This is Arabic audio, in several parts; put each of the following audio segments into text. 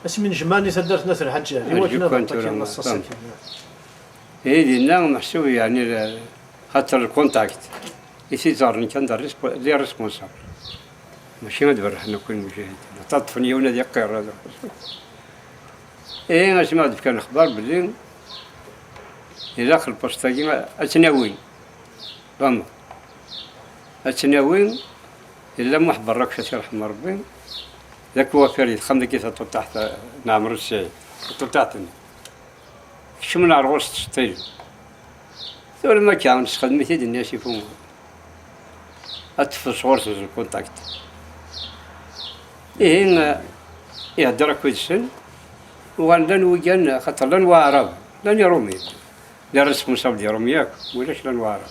اش من جماني تدرت ناس الحاج يعني واش كنت نص ديالنا محسوب يعني خاطر الكونتاكت يسيزارني كان لي ريسبونسابل ماشي غادي حنا كل مجاهدين تطفني ولا ديال قير هذا اسمع كان اخبار بلي الى اخر البوستاكي اتناوين ضم اتناوين الا محب الركشه يرحم ربي ذاك هو فريد خمد كي تحت نعمر السعيد تحتني شو من عرغوس تشطيل ثم ما كان خدمتي ديال الناس يفهموا أتفل صورت الكونتاكت يهدر كويسن وغنلن ويجان خاطر لن وعرب لن يرومي لا ريسبونسابل ديال رومياك ولاش لن وعرب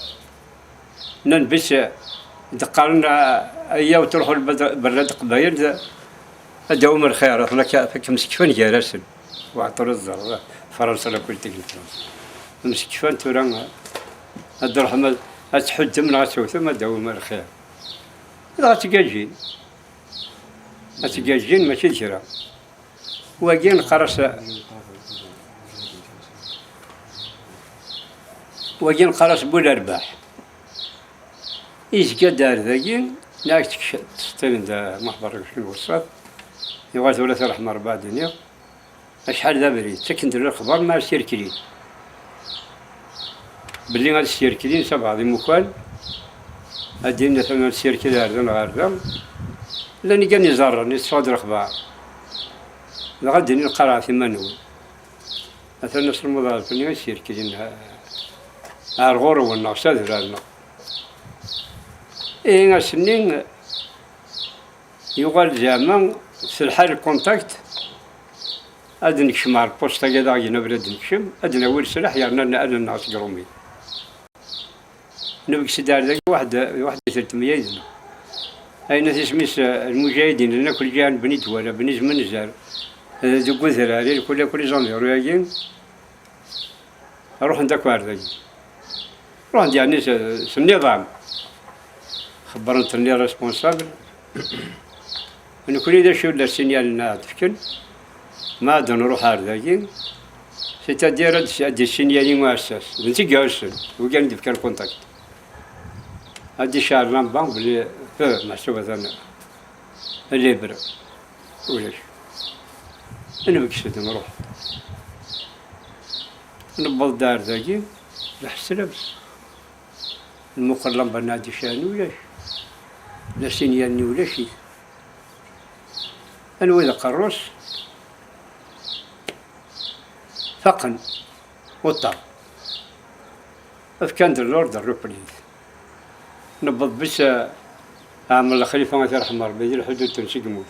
نلبس دقالنا ايا وتروحوا لبلاد قبايل دوم الخير فك مسكفان جالسن وعطوا الزر فرنسا لا كل تقلت مسكفان تورا عبد الرحمن أتحد من غاسو ثم دوم الخير إذا أتجاجين ماشي الشراء واجين قرص بول أرباح إيش قدر ذاكين ناك تستلم ذا محضر في الوسط يغاث ولا ثلاث أربع دنيا أشحال ذا بريد سكن الأخبار ما سيركلين بلي غادي السيركلين سبعة ذي مكان أدين مثلا السيركل هذا غير لاني كان يزرني صادر اخبار غادي نقرا في منول مثلا نفس المضارب اللي يصير كاين الغور والنقص هذا لنا سنين يقال زعما في الحال الكونتاكت هذا نكشم على البوسطه كذا نبرد نكشم هذا اول سلاح يعني انا الناس قرومي نبقى سدار ذاك واحد 300 يدنا أين تسميس المجاهدين لنا كل جان بنيت ولا بنيت من زار ذوق ذراري كل زنجر ياجين أروح عندك واردين روح عند يعني النظام خبرت لي ريسبونسابل أنا كل إذا شو ولا سينيال ناتفكن ما عاد نروح هاردين ستدير هاد السينيالي مؤسس بنتي جالسن وكان ديفكر كونتاكت هادي شهر لامبان بلي محسوبة ثانية الليبرة ولاش أنا بكسد نروح نبض دار ذاكي لحس لبس المقرلم بنادي شاني ولاش لا سينياني ولا شي أنا وإذا قروس فقن وطا كان الأوردر روبليز نبض بس عام الخليفة الله يرحمه ربي الحدود تنسي قموت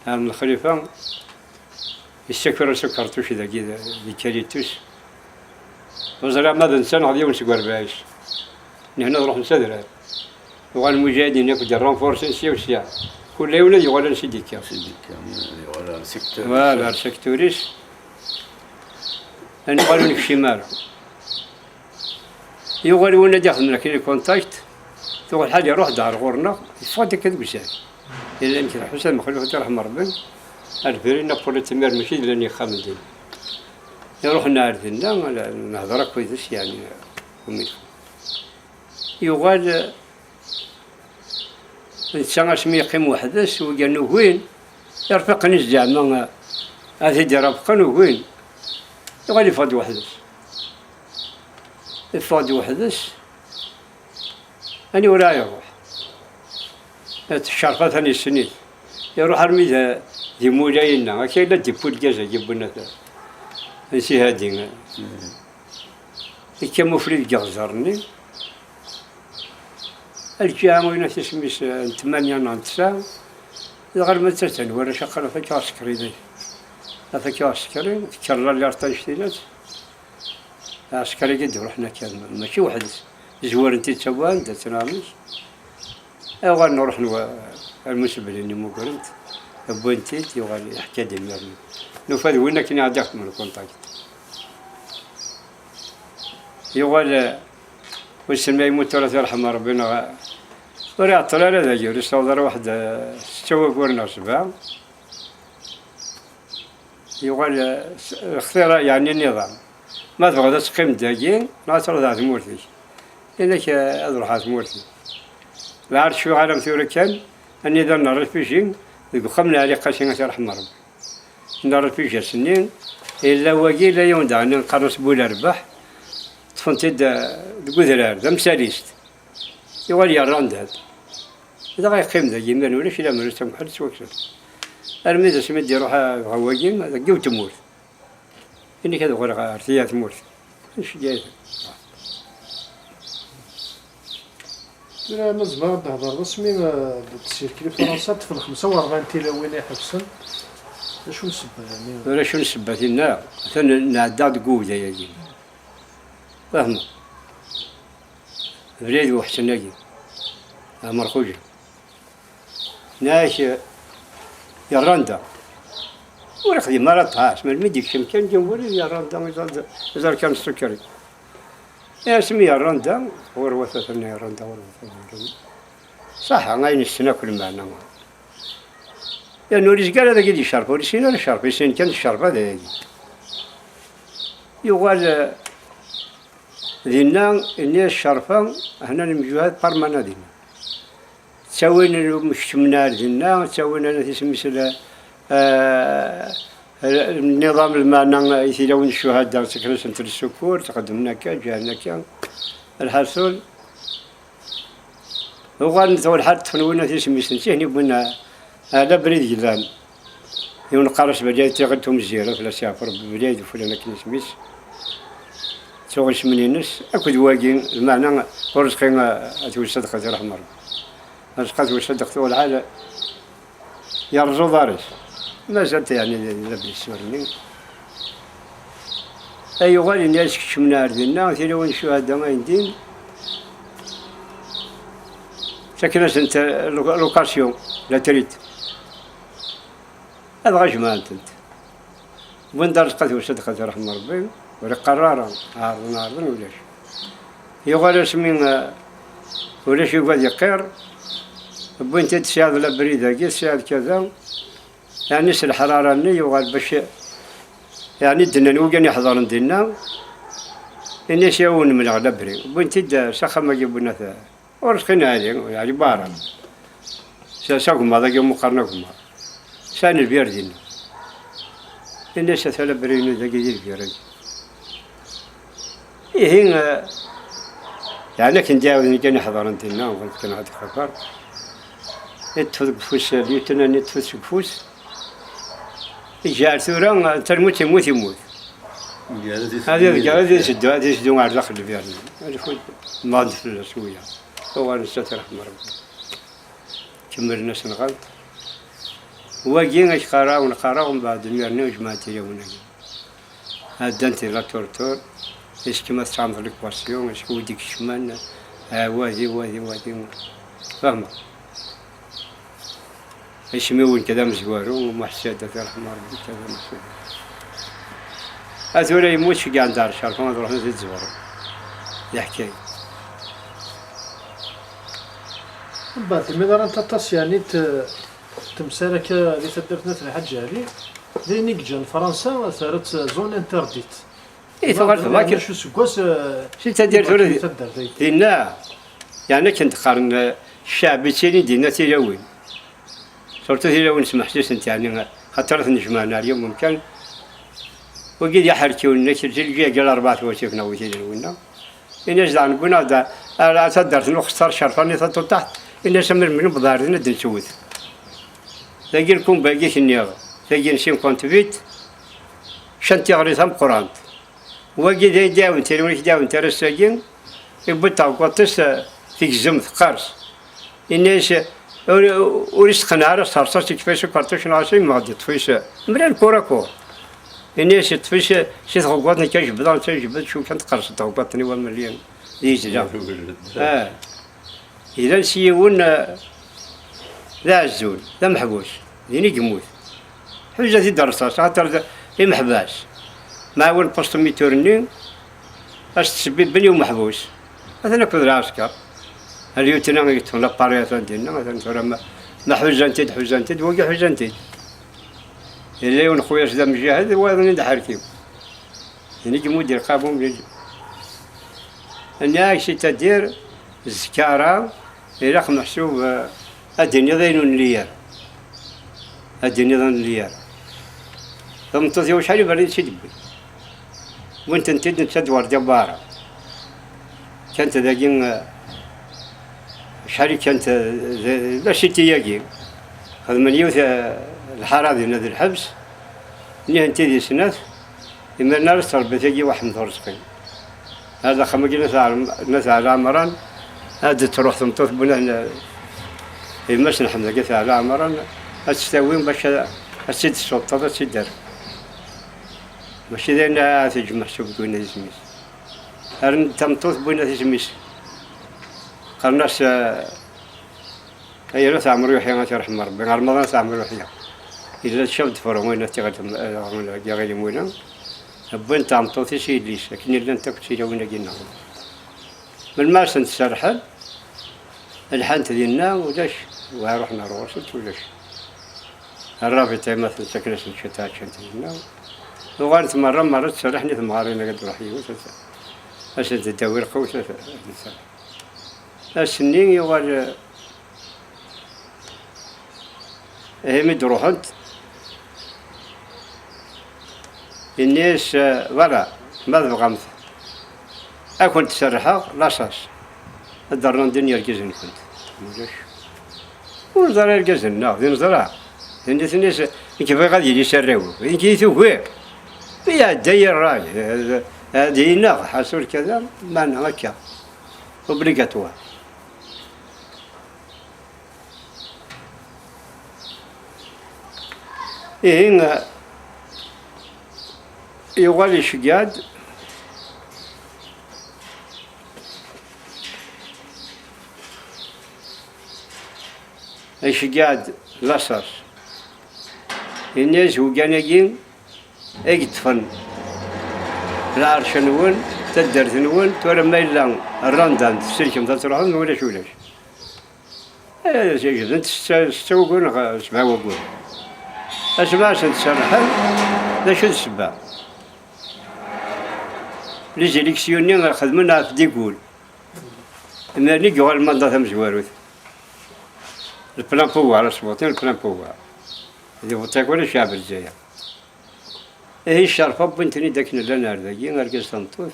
عام الخليفة سكرتوش ذاكي كاريتوس وزرع ماذا إنسان غادي ونسكر باش هنا نروح نسدر وغال المجاهدين ياكل الرونفورسي سيا كل يولد يغال نسيديكا يغال سيكتور فوالا سيكتوريس نقالوا لك شمال يغال ونا داخل لكن الكونتاكت تقول حاجة روح دار غورنا يفوتك كذا بشاي إلا يمكن حسين مخلوق ترحم ربي الفريق نقول التمير ماشي لاني خامدين يروح ناردنا نهضر كويس يعني وميل يغال الإنسان اسمي يقيم وحدس وقال وين يرفقني الزعما هذه يرفقني وين يغال يفاد وحدس يفاد وحدس أنا ولا يروح الشرفة ثاني السنين يروح أرمي ذي مولاينا أكيد لا تبول جازا جبنا ذا نسي هادي كم مفرد جغزرني الجامع وين تسمي 8 غير ما تسال ولا شقر فيك عسكري ذي فيك عسكري تكرر اللي ارتجتينات عسكري قد رحنا كان ماشي واحد زوار انت تسوان انت تنامش غير نروح المسبل اني مو قرنت بوينتيت يغال يحكي لي يعني نفذ وين كنا عداك من الكونتاكت يغال وسمي يموت ولا يرحم ربنا ورا طلال هذا جوري صدر واحد استوى قرنا سبع يقال اختيار يعني النظام ما تبغى تقيم داكين لا تروح ذات مورتي إنك أروح ذات مورتي لا عرفت شو عالم ثورة كان أني ذا نعرف فيشين يقخمنا على قاشين ترحم ربي نعرف فيش سنين إلا واقي لا يوم دعني نقرص بولا ربح تفنتد القدرار ذا مساليست يقال يا رانداد إذا غيقيم ذا يمان ولا شي لا مرسى محل سوكسر الميزة سميت يروح غواقين هذا قيو تموت إني كذا غير ارتياح تموت إيش جاي لا مزبط هذا رسمي تسير كلي فرنسا في 45 تيلاوين يحبسن شو نسبة يعني ولا شو نسبة لنا مثلا نعداد قوة يجي فاهمة بلاد وحسن نجي مرخوجة ناش يراندا ولا خدي مرات هاش ما المديك شمكان جنبوري يراندا إذا كان السكري يا اسمي يراندا ورثة يراندا ورثة صح غاين السنة كل معنا يعني وريش قال هذا قد يشرب وريش هنا الشرب يسين كان الشرب هذا يجي يقال ذينا إني الشرفة هنا المجهود برمنا ذينا تسوينا مش منار ذينا تسوينا نتيس مثل النظام المعنى يثيرون الشهداء سكرة سنتر السكور تقدمنا كا جانا كا الحصول وقال نتول حد تفنونا نتيس مثل هني بنا لا بريد جلان يوم قارش بجاي تغدهم الزيارة فلا سافر ببلاد وفلان كنيس ميس شغل منينس أكد واجين المعنى ورزقين أتوسد خير رحمة الله رزقات وسد خطوة العالة يرزو ضارس ما زلت يعني لبس السورني أي غالي الناس كشمنا أردنا ثيرون شهداء ما يندين سكنة أنت لوكاسيون لا تريد هذا غجمة أنت وين دار رزقات وسد خير رحمة ربي ولا قرارا عارضنا ولاش يقال اسمين ولاش يقعد يقير بوين تتساعد لا بريدة كي تساعد كذا يعني الحرارة اللي يقال باش يعني الدنا نوقن يحضر ندنا الناس يون من على بري بوين تد سخم يجيبونا ثا ورسخنا عليه يعني بارا ساقهم هذا يوم مقارنكم سان البيردين الناس ثلا برينو ذا كيدير البيرد إيه يعني كن جاوزني كان يحضر ندنا وقلت كان هذا خبر اتفق فوس ليتنا نتفق فوس جاء ثورة ترموت يموت هذا يسدوا على داخل البيرن هذا فوت ما ندفل شوية هو نستر رحمة ربي كملنا سنغال وجينا ونقرا ومن بعد الميرنا وجماعتي يومنا هذا انت لا تورتور ايش كما تعمل ليكواسيون ايش هو ديك الشمان وادي فاهمة ايش ميون كذا مزوارو ومحسادة رحمة ربي كذا مسؤول هذولا يموت في قاع دار شارف ما نروح نزيد زوارو يحكي بعد المدار أنت تص يعني تمسارك اللي تدرت نثر الحاجة هذه ذي نيجان فرنسا صارت زون انترديت إيه ثقافة لكن شو سكوس شو تدير ثورة دينا يعني كنت قارن الشعب تيني دينا تيلاوين صرت تيلاوين سمح سنت يعني خطرت نجمعنا اليوم ممكن وقيد يحركوا الناس تلقى قال 24 نوي تيلاوينا الناس عن بنا دا لا تدرت نخسر شرفاني تحت الناس من بضارنا دنسوت تلاقي لكم باقيش النيابة تلاقي نسيم كونتفيت شنتي غريتهم قران وقيد يداون تلونيك داون ترساجين يبطا وقطس فيك زمت قارس الناس وريسقنا على صارصة كيفاش كارتوش نعرفين ما غادي تفيش مران كورا الناس تفيش شي تغوطني كيجبدان تيجبد شو كانت قرص تغوطني والمليون يجي إذا سيون لا الزول لا محبوس ديني يموت حجة في درسة خاطر محباس ما هو البوست ميتورني اش تسبب بني ومحبوس مثلا كل العسكر اليوم تنام يتهم لاباريات ديالنا مثلا ترى ما حجنتي وقع حجنتي إلا يون خويا زدا مجاهد وأنا ندحر كيو يعني جمود رقابهم لي أنا عايشة تدير الزكارة إلا محسوب الدنيا ذاين ليار الدنيا ذاين ليار ثم تزي وشحال بريد شي دبي وانت نتد نتدور جبارة كانت ذاكين شحال كانت لا شي تياكي هذا من يوث الحراضي نادي الحبس نيه نتيدي سنات إما نارس تربي تيجي واحد من ثورسقين هذا خمجي ناس على عمران هذا تروح تمطوط بنا المش نحن لقيت على عمران أتستوين باش أتسد السلطة تسدر ماشي ذينا تجمع شوف بوينا تسميس هرن تمطوط بوينا تسميس قرناس هي ناس عمرو يحيى ما ترحم ربي رمضان ناس عمرو يحيى إذا شفت فرعون تغلب يا غير موينا بنت عم توثي شي ليش لكن اللي انت كنت جاوينا قلنا من ما سنت سرحل الحنت ديالنا ولاش ورحنا روسط ولاش الرابطة مثل سكنة الشتات شنت ديالنا وغانت مرة تسرحني ثم غارينا قد روحي أسد الدوير قوس السنين يغال هي مدروحنت الناس ولا ما بغمت أكون تسرحها لاصاص الدرنا الدنيا الجزن كنت مولاش ونزرع الجزن ناخذ نزرع الناس كيف غادي يسرعوا كي ثوبه يا داير راجل هذه ناخذ حاسول كذا ما هكا اوبليغاتوار إيه يغالي شقاد الشقاد لاصاص الناس وقاناقين اقتفن العرش نون تدرت نون تورا ما إلا الرندان تسلكم تروحون ولاش ولاش هذا شيء انت تستوقون سبعة وقول أسمع سنتسرحل لا شو السبع لي زيليكسيوني خدمنا في ديكول مالي جوا المنطقة مزواروث البلان بوار اسموتين البلان بوار اللي بتاكل الشعب الجزائر هي الشرفة بنتني داك لنا ذاكي نرقص تنطوف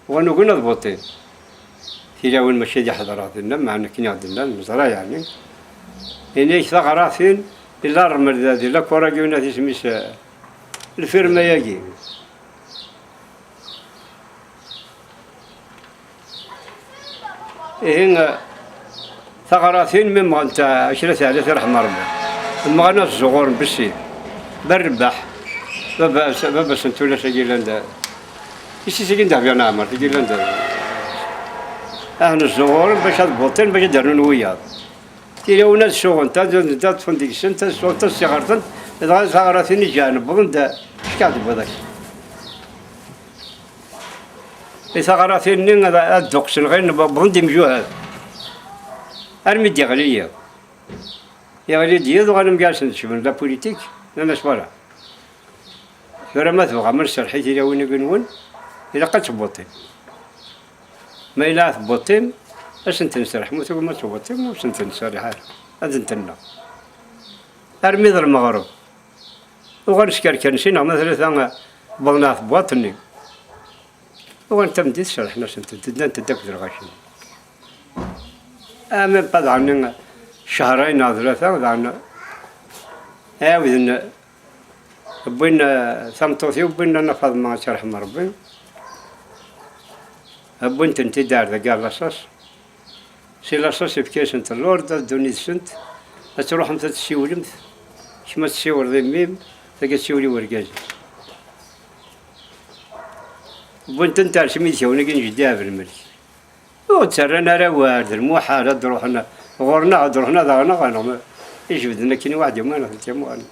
وانا قلنا ضبطين في الاول ماشي دي حضراتنا معنا كنا عندنا المزرعة يعني هناك ثغراتين إلا رمل ذاتي لا كوراكيونا تسميس الفيرما ياكي هنا ثغراتين مما أنت 10 رحمة ربي المغنى الزغور بالسيف بالرباح بابا سنتولا سجيلان يسي سجين ده بيانا عمر سجيلان ده احنا الزغور باش هضبطين باش دارنا نوياض تيلاونا الشغل تا تفندق السن تا الشغل تا الصغار تا ثغراتين جانب بغن شكاد بهذاك ثغراتين نين الدقسن غير بغن دمجوها ارمي ديغلية يغلي ديال وغانا مجالسين نشوفن لا بوليتيك لا نسوالها فرا ما تبغى من السرحي تيلاوين يقولون إلا قد تبوطين ما إلا تبوطين اش انت نسرح مو تقول ما تبوطين واش انت نسرح هذا انتنا ارمي ذا المغرب وغنشكر كنشينا مثلا بغنا في بواطني وانت مديت شرح ناس انت داك الغاشي من بعد عن شهرين او ثلاثة وذعنا وذن بوينا ثمطوثي وبوينا نفض ما شرح مربي بوينت انت دار ذا قال لاصاص سي لاصاص بكيس انت اللورد دوني سنت تروح انت تسيولمت كما تسيور ذي ميم تلقى تسيولي ورقاز بوينت انت سميتي ونقين جدها في الملك وتسرنا راه وارد المحال دروحنا غورنا دروحنا ضغنا غنم ايش بدنا كاين واحد يومين ثلاث ايام وانا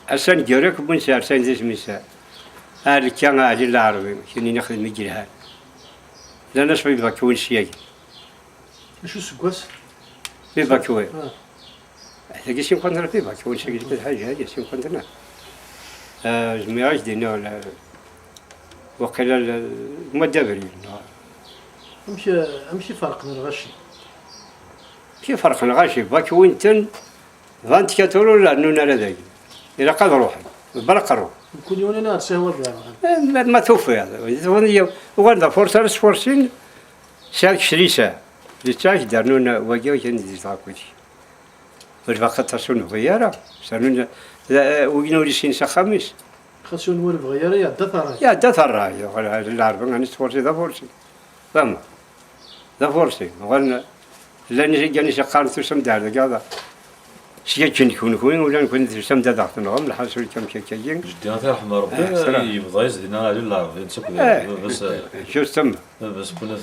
أسان جورك بن سار سان زي سميسا هذا كان على العربي كني نخدم مجرها لا ناس في باكوين شياكي شو سكواس؟ في باكوين هذا شيء كنا فيه باك كون شيء كده حاجة هذا شيء كنا جميعاش دينا ولا وقيل المدبرين امشي فرق من الغشي. في فرق الغاشي باك وينتن 24 ولا نونا لدي إذا قد روحي برق روح كل يوم انا تسهل بها ما توفي هذا وغندا فرصة فرسين شارك شريسة لتاش دارنونا وجاو جندي تاكوتي والوقت تصون غيارة سنونا وجنوا لي سين خميس خاصو نور بغيره يا دثر يا دثر يا العرب أنا فرسي ذا فرسي فهم ذا فرسي وغن لاني جاني شقارن تسمى دار هذا شيء كن كون ولا نكون تسمى دار نغم الحاسول كم كيكين جدينا ترحم ربي يبغى يزيدنا على العرب نسكت بس شو تسمى بس كنا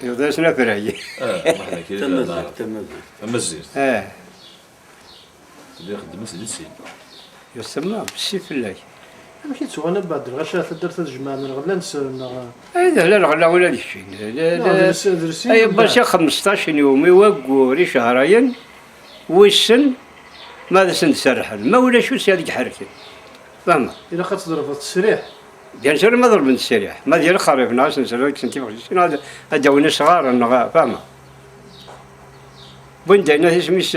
يضيع سنة فرعي ما احنا كذا تمزير اللي يخدم مثل السين يسمى بالسيف الله ماشي تسوانا بعد الغشاء درت الجماعة من غلا نسرنا هذا لا الغلا ولا شيء لا اي باش 15 يوم يوقوا شهرين والسن ماذا سنسرحن ما ولا شو هذيك حركه فاهمه الا خاص ضربت السريح ديال سر ما ضرب السريح ما ديال خريف ناس نسرك سنتي هذا هذا وين صغار فاهمه بندنا اسميش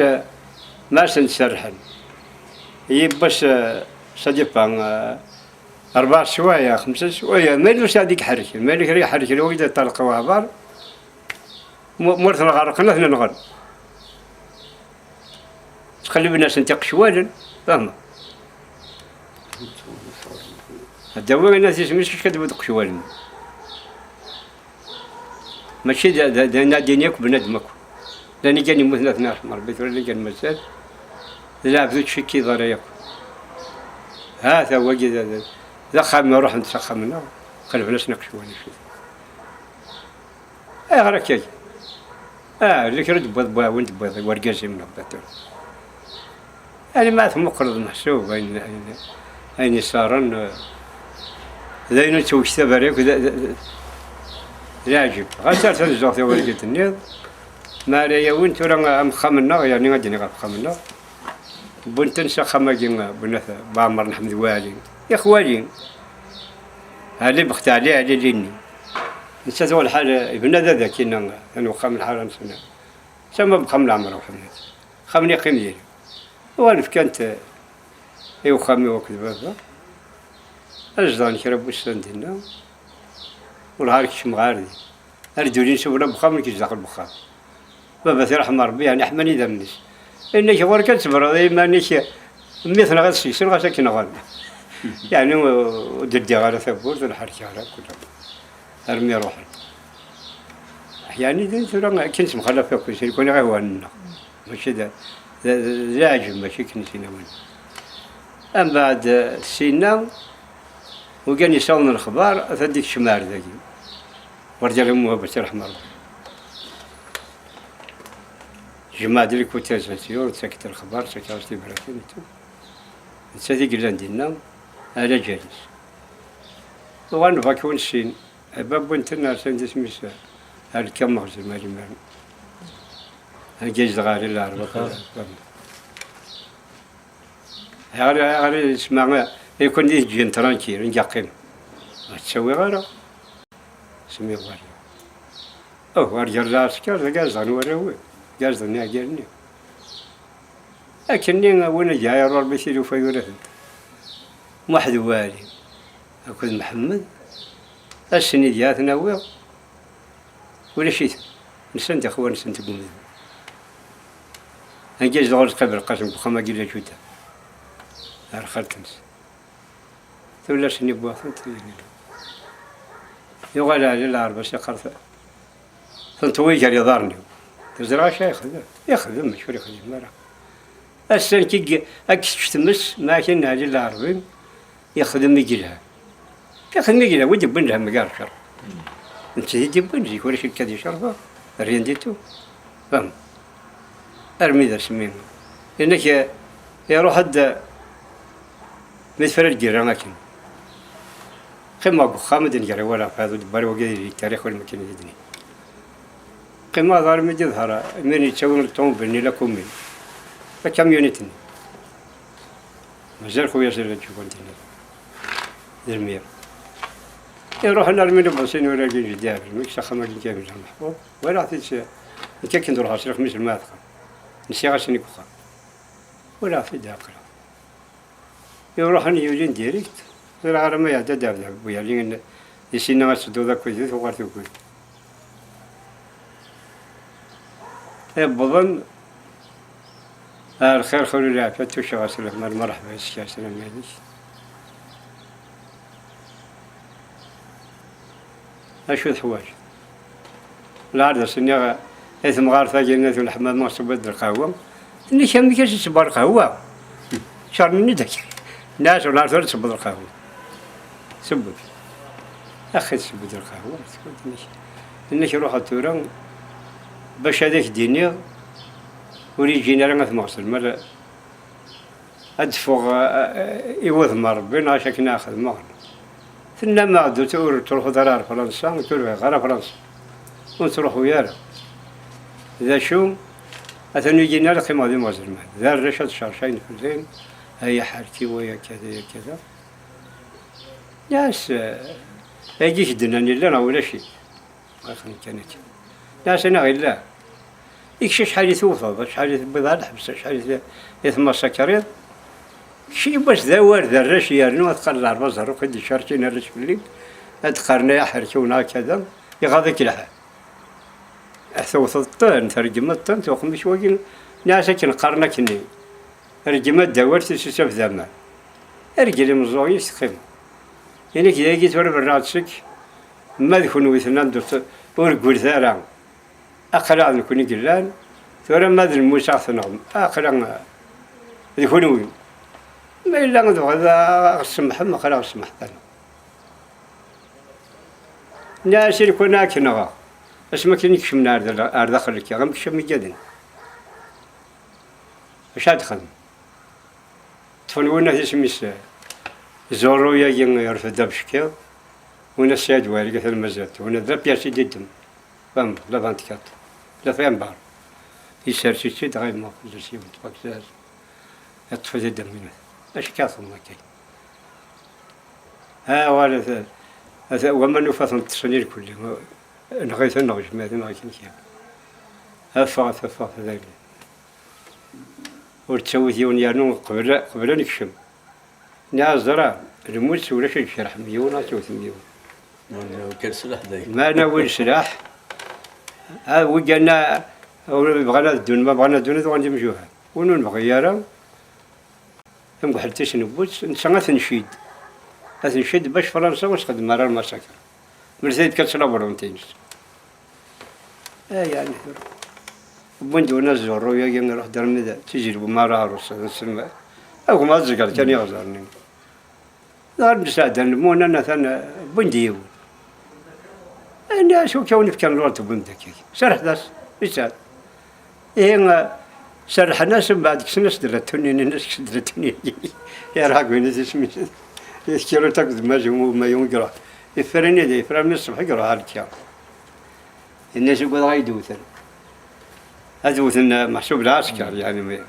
ما سنسرحن هي باش صديقان 4 شوية 5 شوية ما يلوش هذيك حركة ما لك ريح حركة لو إذا طلقوا عبار مرثنا غرقنا هنا نغر تخلي الناس نتق شوالا فاهمة الدواء الناس يسميش كتبوا دق شوالا ماشي دا نادينيك بندمك لاني جاني مثل 12 حمر بيت ولا جاني مسال لا بدو تشكي ضريق هذا وجد ذا خام نروح نتسخن منه خلف ناس نقشوا غير اللي كرد بيض وانت بيض ورقازي من البتر يعني ما ثم مقرض محسوب أين صارن ذا ينتوش ثبريك لا عجب غسلت الزوث ورقة النيض ما ريا وانت راه مخمنا يعني غادي نغاب خمنا بنت نسا خماجين بنثا بعمر نحمد والي يا خوالي هذه بخت عليه على جيني نسيت اول حاجه ابن ذا كنا انا وخام الحرام سنه سما بخم العمر وحمد خمني قيم ديالي وانا كانت ايوا خامي وكذا بابا اجدان كرب وسندنا والهارك شمغاردي ارجولين شبنا بخام كي داخل بخام بابا ترحم ربي يعني احمني دمنيش انك ورك تصبر مانيش مثل غسي شنو غسك نغال يعني وددي على ثبور الحركه على كل ارمي روحي يعني ترى كنت مخلف كل شيء يكون غير وانا ماشي لا عجب ماشي كنتينا وين ام بعد سينا وكان يسولنا الخبار هذيك شمار ذاك ورجال امه باش يرحم ربي جماعة ديال الكوتاج نسيور سكت الخبر سكت براكين نسيت قلنا ديالنا على جالس وغان فاكون السين باب بنتنا سندس مس هاد كم مخزن مالي مال الجيش غالي لا غير اسمع يكون دي جين ترانكيل نجاقين تسوي غيره سمي غيره او رجال عسكر قال وراوي جالس ناجرني لكني وانا جاي راه بيصيروا فيورث واحد والي اكل محمد السني ديالنا ويا ولا شيت نسنت اخوان نسنت قومي انجز غير قبل قسم بخما قيل جوده خلتنس ولا شني بواثنت يقال على العرب سقرت فانتوي جاري ضارني تزرع شيخ يخدم مش يخدم مرة السنة كي أكش تمس ما كنا على العربين يخدم يجيلها ودي بنها مقارشر انت هدي بنجي ولا شي كذي شرفه الرين ديتو فهم ارمي ذا سمين انك يروح هدا متفرج جيران لكن قمة بخامد نجري ولا في هذا الدبر وقدر التاريخ والمكان يدني قمة ظهر من جذهرة من يتسوون التوم بني لكم من كاميونيتني مازال خويا سير تشوف انت درمية يروح نرمي بسين ولا جي دار مش خمس جيب محفوظ ولا عطيت كي كندير راسي خميس الماء نسي غاسني كوخا ولا في داخل يروح يولين ديريكت غير على ما يعدى دابا بويا لين يسينا ما تسدو ذاك كويس وغارتو كويس يبضن الخير خير العافية توشي غاسل مرحبا يسكي سلام عليك أشو الحوايج العادة سنيا إثم غارثة جنة الحمام ما صبت القهوة إني شامي كاش يصبر قهوة شهر من ندك ناس ولا عرفت تصبت القهوة سبت أخي تصبت القهوة إنك روح التوران باش هذاك الدنيا وريجينا راه مثموصل مرة أدفغ يوثم ربي ناشك ناخذ مغنى ثم ما عدو تروحوا ضرار فرنسا تروحوا غير فرنسا وتروحوا ويانا إذا شو أثنو يجينا لقيمة دي مازال ذا الرشاد شارشين في الزين هيا حالتي ويا كذا يا كذا ناس يجيش دناني لنا ولا شيء ما خلي كانت ناس أنا غير لا يكشش حالي توفى شحال بضع الحبس شحال يثمر سكريت شي باش ذا وارد الرش يرنو تقلع البزر وقد شارتين الرش في الليل ادخرنا يحركونا كذا يغاضيك الحال احثوث الطن ترجم الطن توقم شوي ناس كنقرنا كني رجمت دورت سيسف ذما رجلي مزوي يستقيم يعني كذا جيت ورا براسك ما يكون ويثنان درت ورقول ثارا أقرأ نكوني قلان ثورا ما ذي الموسى نعم أقرأ يكونوا ما إلا نذو هذا السمح ما خلاص السمح ثاني ناس اللي كنا كنغا اسمك كنيك شمنا أرض خلك يا غم كشم جدًا إيش هادخل تفنونا اسمي زورو يا ين يعرف الدبشكيا ونسيت وارجع في المزات ونذرب بياسي جدا فهم لا فانتكات لا فهم بار يسرسي شيء غير ما في شيء متفكر يطفي الدم منه ايش كاثم ما كاين ها ولا هذا وما نفاث التصنير كله نغيث النغج ما ذي ما كاين هفا ذاك ورتسوي ديون يانو قبل نكشم ناس زرع الموت ولا شيء شرح مليون أو 800 كان سلاح دايما ما ناول سلاح وجانا بغينا الدون ما بغينا الدون ذو عندي مجوها ونون مغيرة ثم حتى نبوت نسمع تنشيد تنشيد باش فرنسا وسخد مرة المساكر مرزيد كتسلا برونتينس يعني بندو نزور رويا نروح درمدا تجرب مرة عروس نسمع أو ما تزقل كان يغزرني دار مساعدة نمونا نثنا بنديو أنا شو كوني كان الوقت بندك سرح داس بيسال إيه سرح الناس بعد كسنس درتوني الناس درتوني يا راجل الناس اسمي يذكروا تقد ما ينقرأ يفرني ده يفرن الصبح يقرأ هالكلام الناس يقول غايدوثن أدوثن محسوب العسكر يعني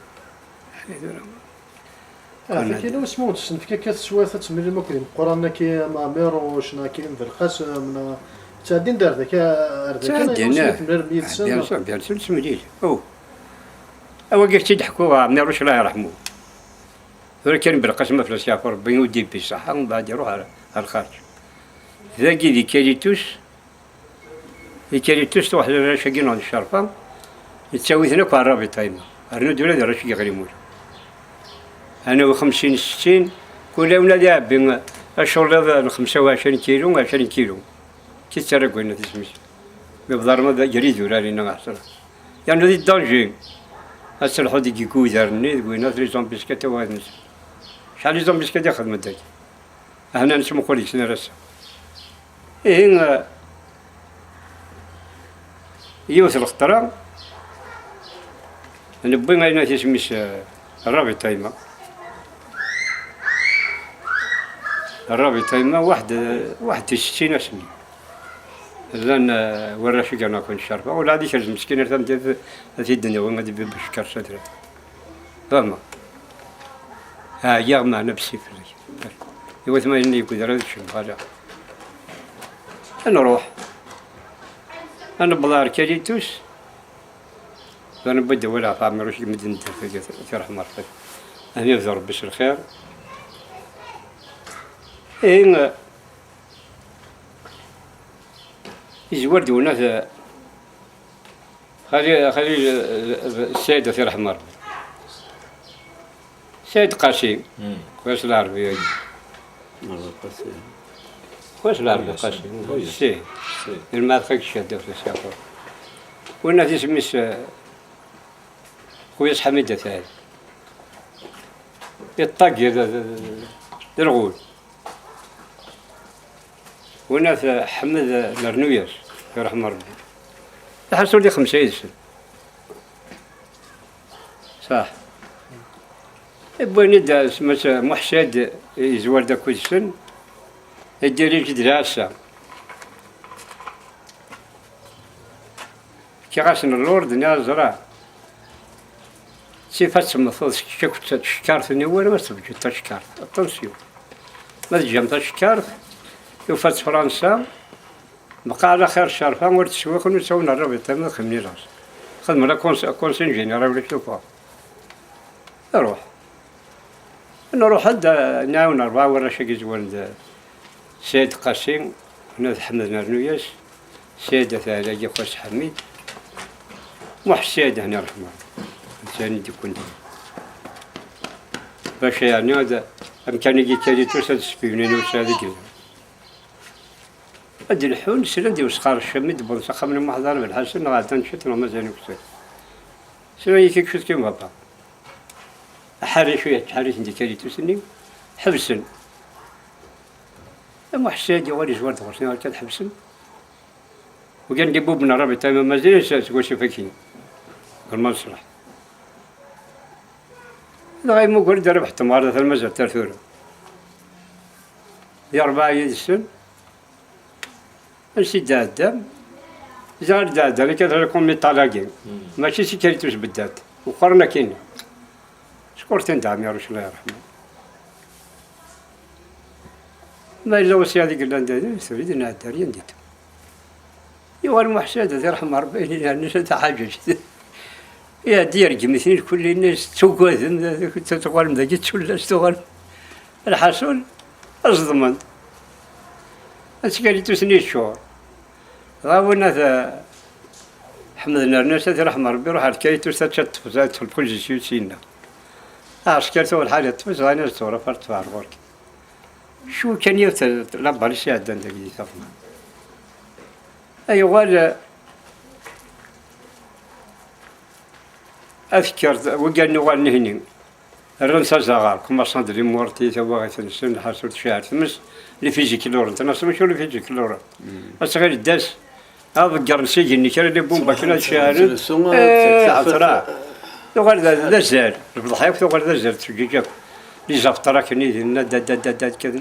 فكي لو اسمو تسن فكي كتسوات تملي المكرم قرانا كي مع ميروش نا كي ذا القاسم تعدين دار ذاك بيان سور سمجيج أو قلت يضحكوا ميروش الله يرحمه ولكن بالقسم في السيافر ربي يودي بالصحة ومن بعد يروح على الخارج ذاكي ذي كاريتوس واحد الراشقين عند الشرفة يتساوي ثنا كوع الرابط تايما أرنو دولا ذا راشقي غريمول أنا و50 60 كل ولادي عبين الشغل هذا 25 كيلو 20 كيلو كي تسرق وين تسمش ببدار ما جريد ولا لينا أحسن يعني هذه دانجي أصل حد يجي كوزرني وين أصل زوم بسكت وين شحال زوم بسكت ياخذ مدك هنا نسمو كوليكس نرسم إيه يوث الاختراع نبغي ما تسميش الرابط تايما الرابط تايما واحد 60 سنة لأن وراش كنا كون شرفة ولا هذيك المسكينة تمدي في الدنيا وما دي بشكر صدره فما يا معنا بالسفر يوا ثما إني يقدر هذا الشيء هذا نروح أنا بلار كريتوس أنا بدي ولا فاهم روش مدينة في رحمة الله أنا يفزر بس الخير إيه يزورد وناس خلي السيد في رحمة الله سيد قاسم كويس العربي كويس العربي قاسم سي ما تخيك شادة في السفر والناس يسميس كويس حميدة ثاني يطق درغول والناس حمد الرنوياس في رحمة ربي يحسوا لي 50 سنة صح بغيني دا مثلا محسد يزور دا كل سن يدير لك دراسة كي غاسن اللورد نيا زرع سي فات المفروض كنت شكارت نيوان ما تبجي تشكارت اتونسيون ما تجمع تشكارت يوفات فرنسا بقى على خير شرفان ورد سويق ونسوي الربيع تما خمني راس خدم لا كونسين جينيرال ولا شوفها نروح هدا ناون 4 ورا شي زوين سيد قاسم هنا حمد نرنوياس سيد ثاني خوش حميد محسد هنا رحمه ثاني تكون باش يعني هذا امكاني يجي تالي توصل سبيونين وسادك ادي الحون سندي وسخار الشمد بنسخه من المحضر بالحسن غادي نشوف مازال يكسر شنو يكيك شوت كيما بابا حاري شويه حاري عندي كالي توسني حبسن اما حسادي ولي جوار دغرسني كان حبسن وكان جيبو بن ربي تايم مازال تقول شي فاكين المسرح لا غير مو قول درب حتى مرة المزر ترثورة يا 4 سن نسي دادام زار دادام كثر لكم مطلقين ماشي شي كريتوش بالذات وقرنا كاين شكرتين دعم يا رسول الله يرحمه ما إلا وصي هذيك اللي عندنا سوري نادرين ديتو يوا المحسد هذا يرحم ربي يعني شتا حاجة يا دير جمثني كل الناس تسوقوا كنت تقول مذاك تشول تشتغل الحصول أصدمن أنت قال تسني الشهور غاونا ذا حمدنا الناس هذا رحم ربي روح الكاي تشت فزات في كل شيء سينا أشكرت أول حاجة تفز غانا صورة فرت فارغورك شو كان يوتر لبى لي عندنا دقيقة صفنا أيوة أذكر وقال نوال نهني الرنسا زغار كما صندري مورتي تبغى تنسن حصلت شعر تمس اللي فيزيك لور انت ناس مش اللي فيزيك لور بس غير الداس هذا القرنسي اللي كان اللي بومبا كنا شعر ترى وغير ذا زال الضحية وغير ذا زال تجيك اللي زفترا كني دا كذا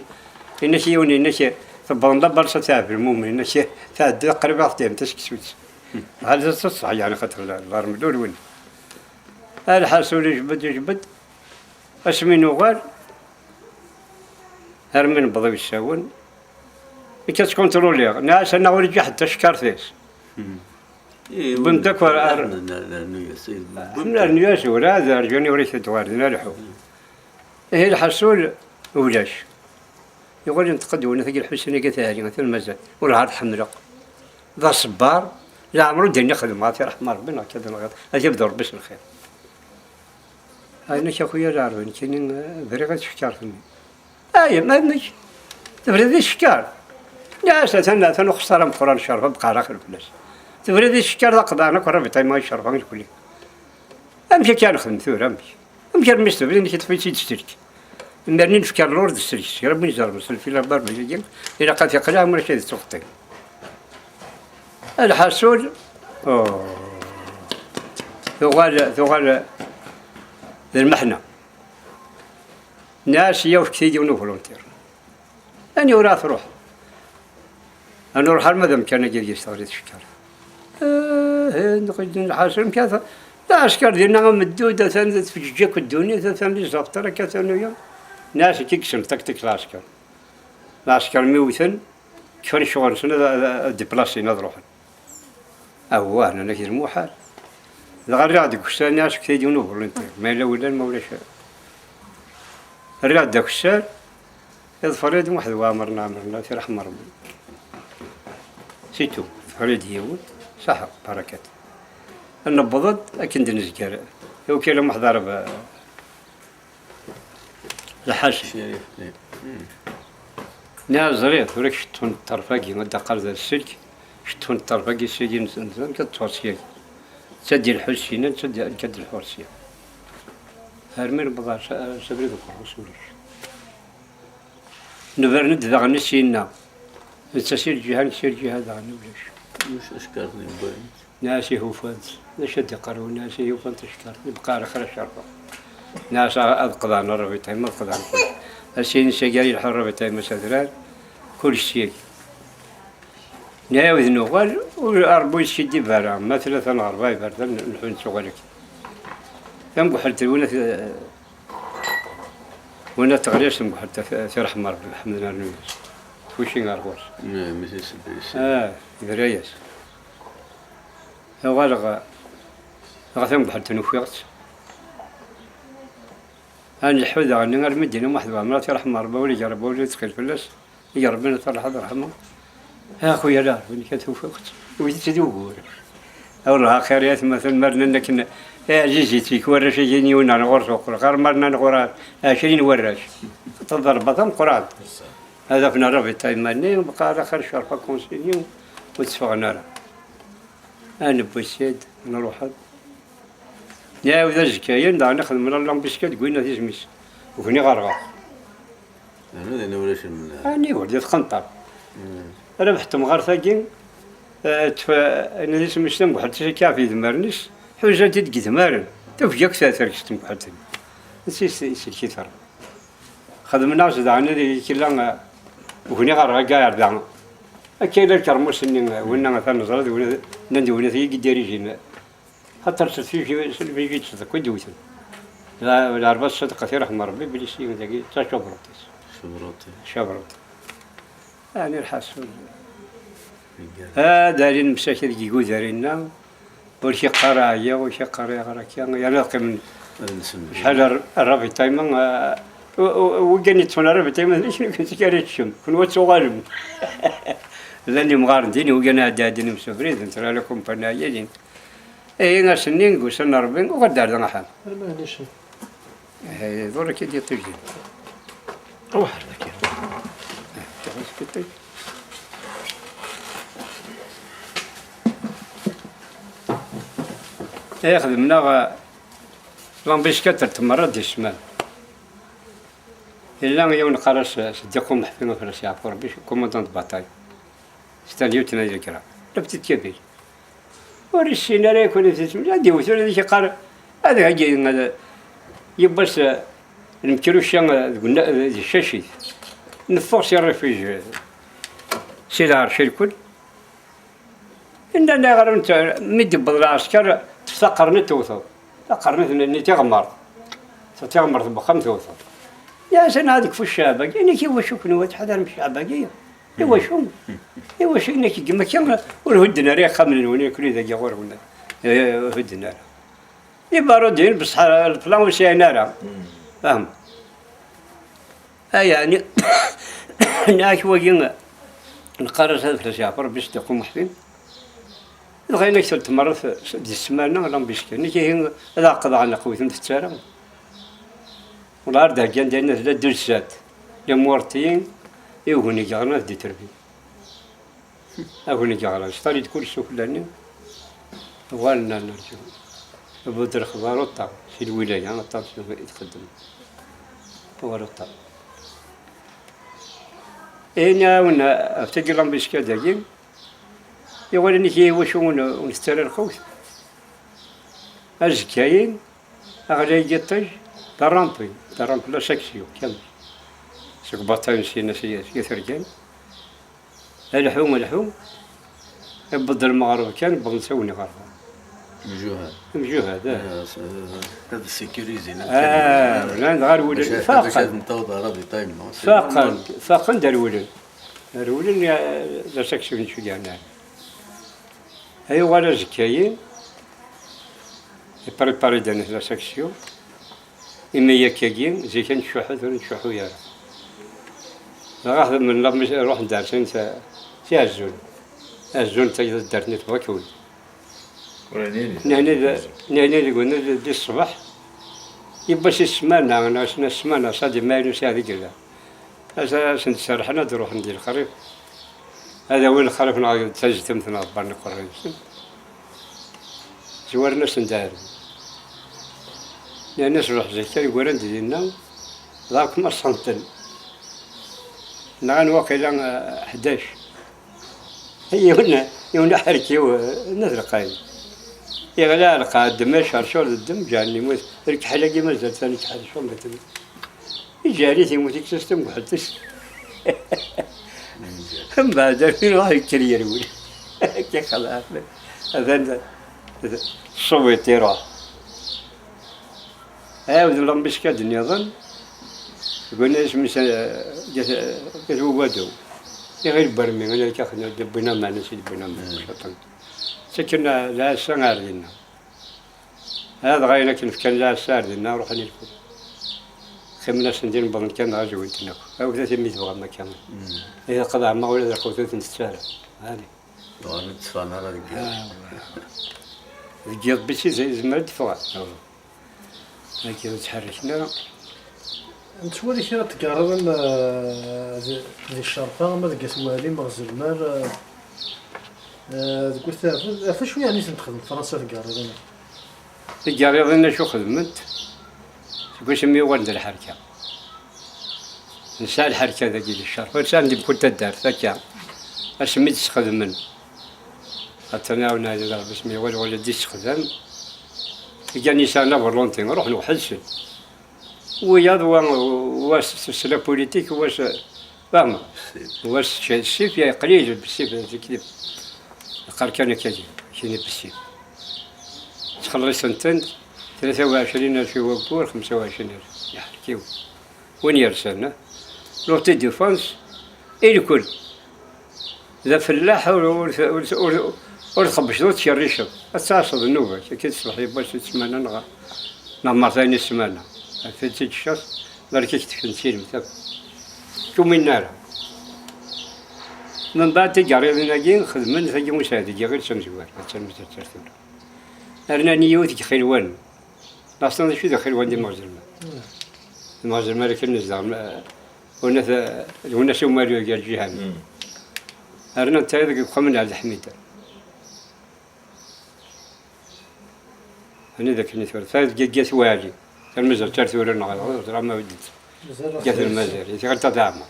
إنك يوني إنك تبغى ندبر ستعرف المؤمن إنك تعد قريب أختين تسكت هذا صح يعني خاطر الغرمدول وين الحاسول جبد اسمي نوغال هرمن بضيف الساون كاس كونترولي ناس انا ورجع حتى شكار فيس بنتك من النياس ولا هذا رجوني وريث دوار نالحو هي الحاسول ولاش يقول نتقدم ونثقل الحسني كثاري مثل المزال ولا هذا حمرق ذا صبار لا عمرو دنيا خدم ما في رحمه ربنا كذا نغير اجيب دور بس الخير أنا شخويا جارون كنين بريغة شكار فيني ما نش تفرد الشكار يا ساتنا ثانو خسارة مقران شرفة بقى آخر فلوس تفرد الشكار ذا قضانا كرة بتاعي ما يشرفان الكلي أمشي كان خدم ثور أمشي المستوى بدي كتفي سيد ستريك مرنين فكار لورد ستريك ربي يجرب في الأخبار بيجي إذا قد يقلع من شيء تسقطين الحاسول ثقال المحنة ناس يوش كثير ونفولونتير أنا وراث روح أنا روح المذم كان يجي يستغرق الشكر نقول الحاسم كذا العسكر ديالنا مدودة ثاني تفججك الدنيا ثاني زفترة كثانية ناس كيكسن تكتك العسكر. العسكر ميوثن كفن شغل سنة ديبلاسي نروحن. أوه هنا كي المحال. الغير عندك كسر ناس كثير ينوب فولنتير ما إلا ولا ما ولا شيء. الرياض داك الشهر يظفر يد واحد وامرنا في رحمة ربي. سيتو فريد هيود صح بركات. النبضت أكن دنزكر هو كلا محضر الحاج نازريت ولك شتون الطرفاقي مدى قرض السلك شتون الطرفاقي سيدي نزل كتوصيك تسدي الحسينة تسدي الكد الحرسية هرمين بضع سبريد الرسولش نبرند ذا نسينا نتسير جهان سير جهاد عن ولاش مش اشكرني بوين ناسي هو فانت نشد قرو ناسي هو فانت اشكر يبقى على خير شرفه ناس أقضى أنا ربيتها ما أقضى عن كل السين سجاري الحر ربيتها مسافرات كل شيء ناوي نقول والأربع يشدي برا ما ثلاثة أربعة برا نحن شغلك كم بحرت وانا تغريش حتى في رحمة ربي الحمد لله نويس وشي نعرفوش مثل سبيس برياس هو غثم بحرت نوفيغت أنا الحوذة أني غير مدينة واحدة مراتي رحمة ربي ولي جربوا ولي تقيل فلس يجربنا ترى حد رحمة أخويا لا وين كانت توفيقت وجيت تدوق أولها خيريات مثل مرنا إنك جيت فيك ورش جيني ونا نغرس وقرا غير مرنا نغرس 20 ورش تضرب بطن قران هذا في نربي تايماني وبقى على آخر شرفة كونسينيو وتسفغنا له أنا بوسيد نروح يا وذا زكاين دا ناخذ من الله بسكت قلنا في زميس وفني غرغر أنا ولاش أنا ولدي خنطر ربحت مغار ثاقين أنا ليس مسلم بحال كافي ذمرنس حوجة تدقي ثمارن تفجأك ثلاثة كستم بحال ثاني نسيت كثر خدمنا زدعنا ذي كلا وفني غرغر قاعد دعنا أكيد الكرموس إني وإننا مثلا نزرد وإننا ندي وإننا في قديري جينا حتى رسلت فيه في صدق ودوتن لا أربعة صدق كثير رحمة ربي بليسي ودقي تشبرتيس شبرت يعني الحسن دارين مساكن يجوا دارينا وشي قراية وشي قراية غراكيا يلاقي من شحال الربي تايما وكان يتفون الربي تايما ليش كنت كاريتشم كون واتسوغالم لاني مغارديني وكان دادين مسافرين ترى لكم فنايين اي ناس نين وسنا ربين وغدار ذا حال معليش هي دور كي تجي روح لك ياخذ منا لامبيشكات تمرد دي الشمال إلا يوم قرص صديقهم محفين وفرس يعفور بيش كوماندانت باتاي ستانيو تنادي الكرام لبتت كبير ورسينا ليك ولا تسمع لا ديوث ولا ذيك قال هذا هجي هذا يبص المكروشان قلنا الشاشي نفوس الرفيج سيدار شي الكل إننا غير أنت مد بالعسكر تفتقرني توصل تقرني إني تغمر تغمر بخم توصل يا سن هذيك في الشابك إنك يوشوك نوات حدا مش شابكية يوشون يوش إنك كما كان والهدنا ريح خمن وني كل ذا جوار ولا هدنا يباردين بصح الفلان وسينارا فهم يعني ناش وجينا نقرر هذا الجعفر باش تقوم محفين بغينا كثر تمرة في دي السمانة ولا بيشكي كي هذا قضى على قوتهم في التسارة ولا أرده كان ديالنا ثلاث درسات لمورتين يوهني جاغنا دي تربي أهوني جاغنا اشتري كل شيء كلنا وغالنا نرجو بدر خبار وطا في الولاية أنا طاب شنو يتقدم هو الطاب هنا ونا افتكر لهم بيشكي داكين يقول إنك يوشو ونسترى الخوف أزكاين أغلى يجتج درامبي لا سكسيو كامل سوق بطاين سينا ثرجان الحوم يبدل المغرب كان بغا نسوني غرفة مجهد. هذا السيكوريزي لا غير ولد فاقا فاقا دار ولد لا سكسون شو ديالنا هاي ولا زكاين يبريباري دانا لا سكسيون إما يكاين زي كان نشوحو نشوحو يا راح من لا روح ندارسين تاع الزون تاع دارتني تباكوي نعني قلنا دي الصباح يبقى شي سمانة أنا شنا السمانة صادي ما ينوس هذه كذا هذا سنسرحنا نروح ندير الخريف هذا وين الخريف نعاود تجتم ثنا برنا قرين زوارنا سندار لأن نروح زي كذا يقولون دينا ذاك ما صنتن نعن واقيلا 11 هي هنا حركي ونزل قايم يغلى القاعد دم شرشور الدم جاني موت رك حلاقي ما زال ثاني حرشور مثل يجاري تيموت يكسستم وحدش هم بعد في راح الكرير يقول كي خلاص هذا صوت يروح هاود لمبش كدني ظن قلنا ايش مثلا جات هو ودو غير برمي انا كاخذنا دبنا معنا سي دبنا معنا سكننا لا سنار لنا هذا غاية لكن كان لا سار لنا نروح نلكو خمنا سندين بغن كان غاجوين تناكو أو 300 بغن ما كان إذا قضى عما ولا ذا قوتوت نتسارع هذه نتفانا على الجيض بشي زي زمرد فوق لكن تحركنا نتولي كي تقارن ذي الشرطة ما لقيت والي مغزل مال قلت فاش يعني تخدم فرنسا تقارن تقارن شو خدمت تقول شمي ولد الحركة نساء الحركة ذاك الشرطة ونساء اللي بكل الدار ذاك اسمي تخدم من حتى أنا ونادي بسمي ولا ديش خدم جاني نساء فولونتي نروح نحسن وياض واش سلا بوليتيك واش فاهمة واش السيف يا قليل بالسيف كذا القركانة كذا شيني بالسيف تخلص سنتين 23,000 وقبور 25,000 يحكيو وين يرسلنا لوتي ديفونس الكل ذا فلاح والخبش دوت شريشة أساسا النوبة كي تصبح يباش تسمعنا نغا نعمر ثاني السمانة في تيج الشخص ذلك يكتفن سيلم تاك شو من نار من بعد تجاري لنا جين خدمنا ثجي مساعدة غير سنجوار هتسمى ترتيب أنا نيوتي خلوان أصلاً شو ذا خلوان دي مازلنا المازلنا لكن نزدام هنا سو ماريو قال جيهان أرنا تايدك قمنا على الحميدة أنا ذاك نثور ثالث جت والي المزر ترثور النغال ترى ما ودت جت المزر يتقال تتعمر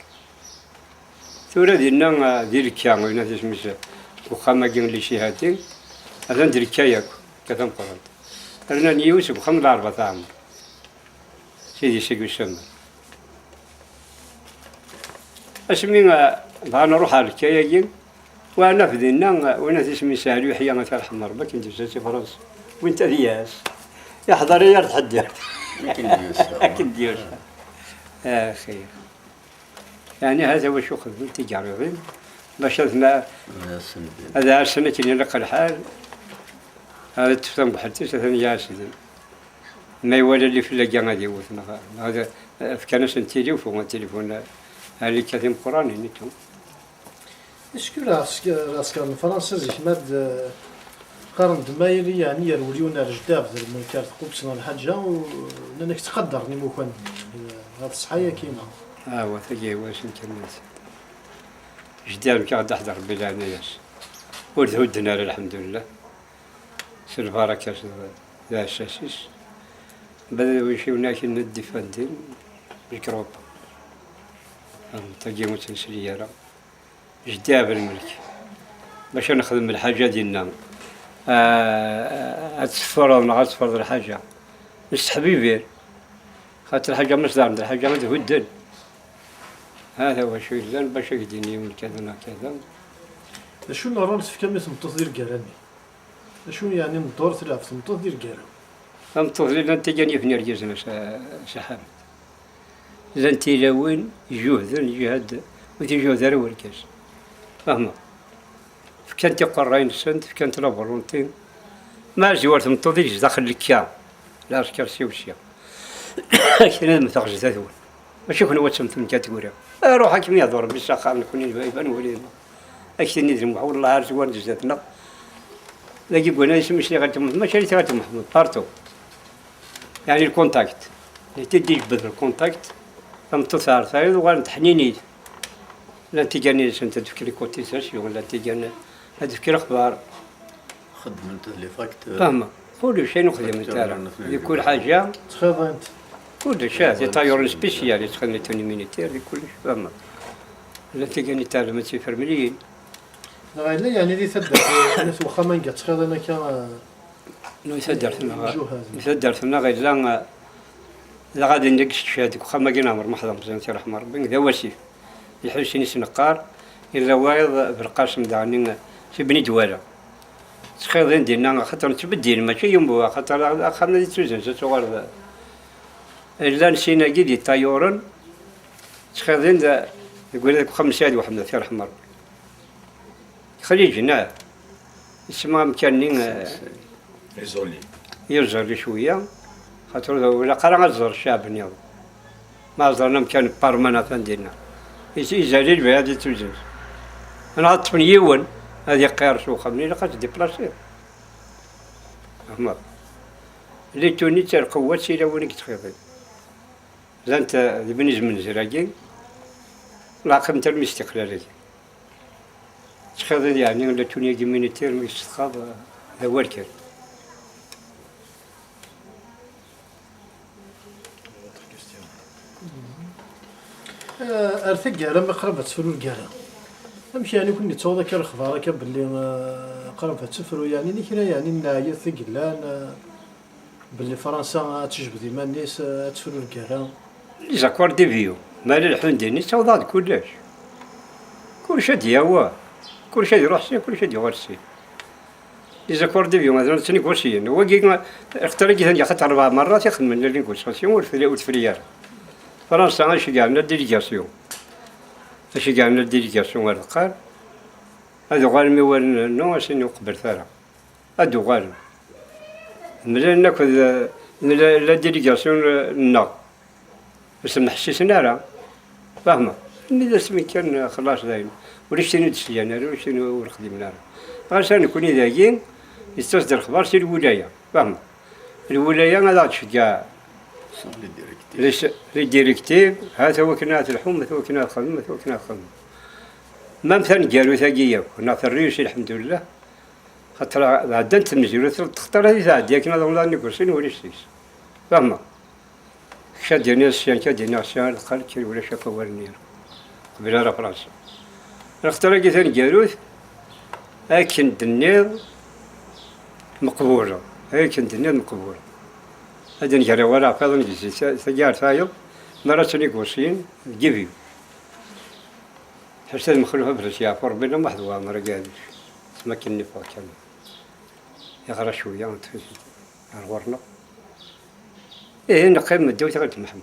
ثورة دينا دير كيان وين تسمى وخما جن لي شهادين هذا ندير كياك كتم قرن أنا نيوسف خمس 4 عام سيدي سيقول سما اسمي أنا نروح على الكياجين وأنا في دينا وين تسمى سالو يحيى مثل حمر بك أنت في فرنسا وأنت دياس يحضر يرتحدى أكيد ديوس خير يعني هذا هو شو خدمة تجاري باش هذا السنة اللي لقى الحال هذا تفهم بحرتي ثاني جالسين ما يولي اللي في اللجان هذه وثنا هذا في كان تليفون التليفون هذه كاتم قراني نيتهم اش كان فرنسا زي ماد قرن دمايلي يعني يروليونا الجداب من كارت قبصنا الحاجة ولانك تقدر نمو كان هذا الصحية كيما وثقي واش نكمل جداب كاد احضر بلا ناس ودنا الحمد لله البركة ذا الشاشيش بدأوا يشيونا كي ندي فندين ميكروب تجي متنسلية جداب الملك باش نخدم الحاجة ديالنا أتصفر ولا أتصفر الحاجة حبيبي خاطر الحاجة مصدر الحاجة ما تهدن هذا هو شو يزن باش يديني من كذا وكذا شو نرى في كلمة متصدر قراني شو يعني الدور ثلاث تمطوط ديال الكارا؟ أمطوط لنا أنت جاني في نرجزنا شحال إذا أنت وين يجهد يجهد وتجهد راه الكاس فهمت كانت قرين السند كانت لا فولونتين ما جوارت مطوديش داخل الكيا لا أشكال سي وشيا كاين ما تخرج ذاتون ماشي كنا واتسمت من كاتيجوريا روح كيما يهضر بالسخاء نكوني بايبان ولينا اكثر ندير والله عارف وين جاتنا لا جيب وانا اسم ماشي غير ماشي غير محمود بارتو يعني الكونتاكت اللي تدي تبدل الكونتاكت ثم تصار ثايد وغان تحنيني لا تيجاني انت تفكري كوتيزاسيون ولا تيجانا تفكر اخبار خدمت لي فاكتور فاهمة كل شيء نخدم نتاعنا لكل حاجة تخيض انت كل شيء دي طيور سبيسيال يتخدم توني مينيتير كل شيء فاهمة لا تيجاني تعلم تسيفر مليين لا يعني دي تدر واخا ما نقا تخيض انا كان نو يسدر ثنا غير لا غادي ندقش شادك واخا ما كاين عمر محضر مزيان تيرحم ربي ذا واسيف يحوسني سنقار الا وايض بالقاسم دعني في بني دواله تخيضين ديالنا خاطر تبدل ماشي يوم بوا خاطر خمنا دي توزن صغار الا نسينا كي دي طيورن تخيضين يقول لك خمس ساعات وحنا في رحمه خلي جنا اسمها مكانين إيزولي يزر لي شويه خاطر ولا قرا غزر الشعب نياض ما زرنا مكان بارمانات ديالنا يزالي بهذه توزن انا عطت من يون هذه قير سوخه منين لقات ديبلاسي أحمر اللي توني تاع القوات سيلا وينك تخيطي إذا أنت بالنسبة للزراجين العقل نتاع الاستقلالية تخيطي يعني ولا توني جيمينيتير ميستخاض هذا هو الكل ارثق لما قربت تسفروا الكارا امشي يعني كنت تصوض كان الاخبار كان باللي قربت تسفروا يعني نكرا يعني نعيا ثقلان باللي فرنسا تجبد ديما الناس تسفروا الكارا لي زاكوار دي فيو مال الحون ديالني تصوضات كلشي دياوا كلشي يروح سي كلشي يغور سي لي زاكوار دي فيو مثلا تنيغوسيين هو كي اختار كي خاطر 4 مرات يخدم لنا نيغوسياسيون والفريار فرنسا اش كاع لنا ديليغاسيون اش كاع لنا ديليغاسيون هذا قال هذا غال مي وال نو اش نقبل ثرا هادو غال ملي ناخذ لا ديليغاسيون نا بس محسسنا راه فاهمه ملي سمي كان خلاص داين ولا شنو دسيانا ولا شنو خدمنا راه غير نكوني دايين يستصدر خبر سي الولايه فاهمه الولايه هذا تشجع لي ديريكتيف هذا هو كنا الحوم هذا هو كنا الخدمه هذا هو كنا الخدمه ما مثلا قالوا ثقيه كنا في الريش الحمد لله خاطر بعد انت مزيرو تختار هذه تعدي كنا والله نيكوسين ولا شيء فاهمه شاد ديالنا السيان كاد ديالنا السيان قال كي ولا شافا ورنير قبل راه فرنسا نختار كي ثاني قالوا لكن الدنيا مقبوله هيك الدنيا مقبوله هذا نجري ولا فاضل نجلس سجار فايض مرات نيكوسين جيبيو حسيت مخلوها برشيا فربنا محظوظة مرة قادش تمكنني فوق كان يغرى شوية ونتفز الغرنة إيه نقيم الدولة غير محمد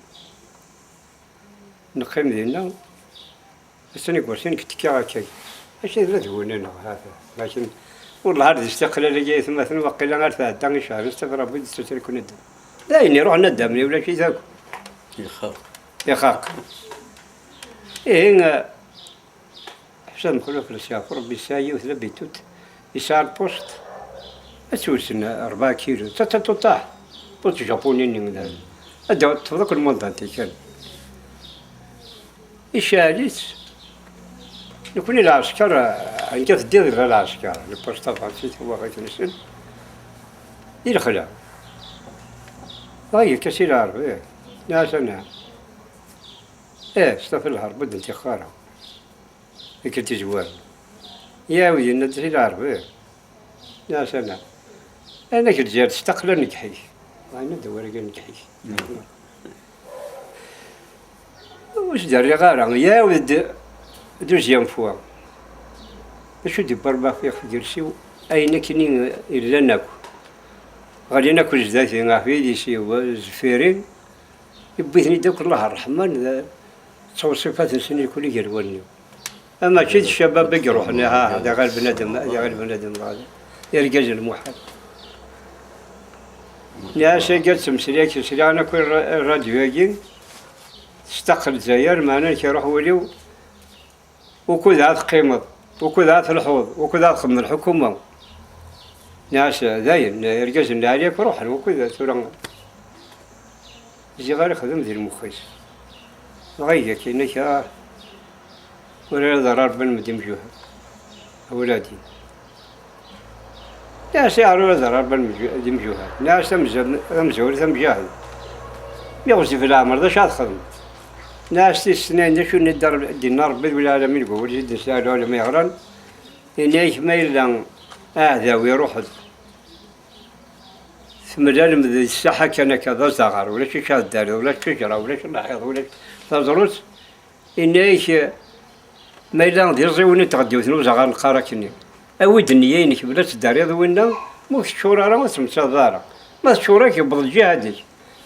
نقيم ديالنا بس نيكوسين كتكي هكاك ماشي لا دهوننا هذا لكن والله هذا الاستقلالية ثم ثم وقيلا غير تعدى شهر استغرب بيد تشاركون الدم لا إني روح ندمني ولا شي ذاك يخاك إيه حسن مخلوق الشافر ربي سايي وثبتوت يسار بوست أسوسنا 4 كيلو تطاح بوست جابوني من هذا هذا تفضل المنطقة كان إشاليت يكون العسكر عن كيف دير غير العسكر البوست فرنسيس هو غير نسل يدخل غير كسير العرب إيه ناس أنا إيه استفل الهرب بدل انتخاره كنت جوال يا وي ندري العرب إيه ناس أنا كنت جالس استقلال نكحي أنا دوري قال نكحي واش داري غارة يا ولد دوزيام فوا شو دي بربا في جرسي أين كني إلا ناكل غادي ناكل جداتي غافي ديسي وزفيرين يبيتني داك الله الرحمن توصيفات نسني كل يقولني أما شي الشباب بقى روحنا هذا غير بنادم هذا غير بنادم هذا يرجع المحل يا شي قلت سمسريك أنا كل راديو يجي استقل زير معنا كيروح وليو وكذا قيمة وكذا الحوض وكذا خدم الحكومة ناس داين يرجع عليك روح وكذا ترى يجي غير خدم ذي المخيس غير كأنك ولا ضرر بالمدين بجوها أولادي ناس يعرفوا ضرر بالمدين بجوها ناس ثم جاهل يغزي في العمر ذا شاد خدم ناس السنين ذا شو ندر الدينار بيد ولا عالمين يقول جد سالوا ولا ما يغرن إني ما يلان هذا ويروح ثم لازم الساحة كان كذا صغار ولا شي شاد ولا شجرة ولا شي لاحظ ولا تزرس إني ما يلان يرزقوني تغديو ثنو صغار القارة كني أود النيين بلا تداري ذو وينا مو شورا راه ما سمسا دارا ما شورا كيبض الجهاد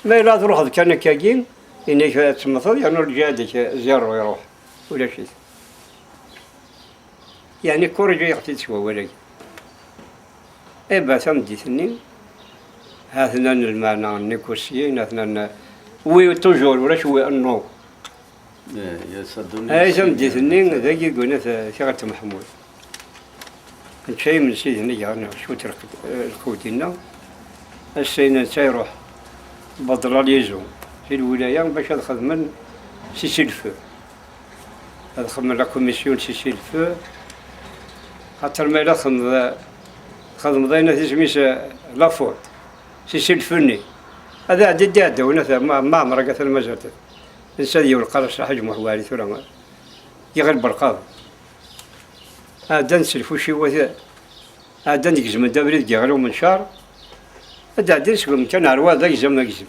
ما يلا تروح كان كاين إنك تمثل يعني الجهاد زيرو يروح ولا شيء يعني كورجا يعطي سوا ولا إبا ثمدي ثنين هاثنا المعنى النيكوسيين هاثنا وي توجور ولا شو النو يا صدوني هاي ثمدي ثنين ذاك قلنا ثقة محمود كنت شيء من سيدنا يعني شو ترك الكودينا السينا تيروح بدر اليزو في الولاية باش ادخل من سيسيلفو ادخل من لا كوميسيون سيسيلفو خاطر ما خدم ضينا في سميس لافوت سيسيلفوني هذا عدد ونثا ما مرقت المزرعة الإنسان والقرص حجمه حوالي ثلاثة يغلب القاضي هذا نسلفو شي وثا هذا نجزم الدبريد يغلو من شهر هذا درس كان عروا ذا يجزم ما يجزم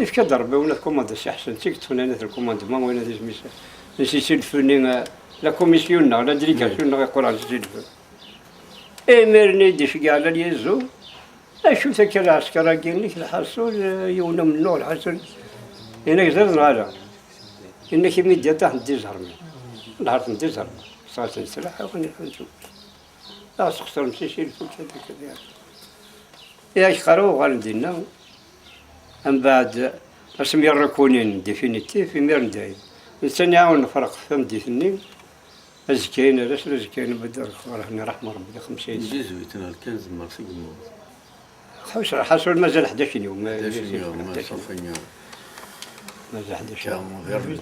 إيش كضرب ولا كوماند أحسن تيك تفنانات الكوماند ما وين هذا سميس سيسيلفوني لا كوميسيون لا ديليغاسيون يقول على سيسيلفو ميرني ديش قال لي يزو أشوف ذاك العسكر قال لك الحصول يونا من نوع الحصول هنا زرنا هذا إنك ميديا تحت تزهرني نهار تزهرني صارت السلاح وخلينا نشوف لا سخسر مسيشي الفوق كذا كذا ياش قروا غالدينا من بعد اسم يركونين ديفينيتيف في ميرن داي الإنسان يعاون فرق فم ديفيني أزكين رسل أزكين بدر رحمة رحمة ربي 50 جيزويتنا الكنز مرسي خوش حصل مازال 11 يوم 11 يوم ما صافي يوم مازال 11 يوم غير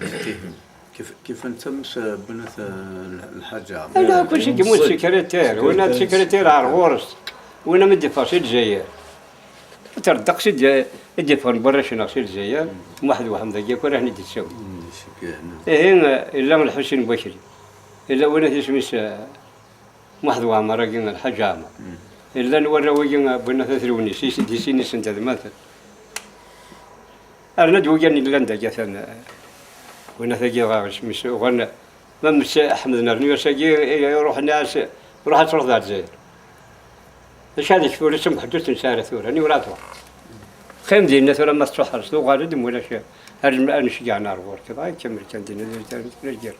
كيف نتمس بنت الحاجة لا كل شيء كيموت سكرتير وانا السكرتير على الغورس وانا مدي فاصل الجزائر تردق سيد الدفن برا شنو سيد الجزائر واحد وحمد جاك راه ندي تساوي هنا الا من الحسين بشري الا وانا اسميس واحد وعمر قلنا الحجامه الا نورا وجنا بنا ثروني سي دي سيني سنت مثلا انا دوجاني لندا جاثنا وانا ثقي غاش مش وانا ما مش احمد نرني ساقي يروح الناس روح تروح ذات زين ايش هذا شو اسم حدث نساره ثور اني ولا تروح خيم دينا ثور ما تروح رسلو غالد ولا شيء هذا الان شجع نار غور كذا كمل كان دينا نرجع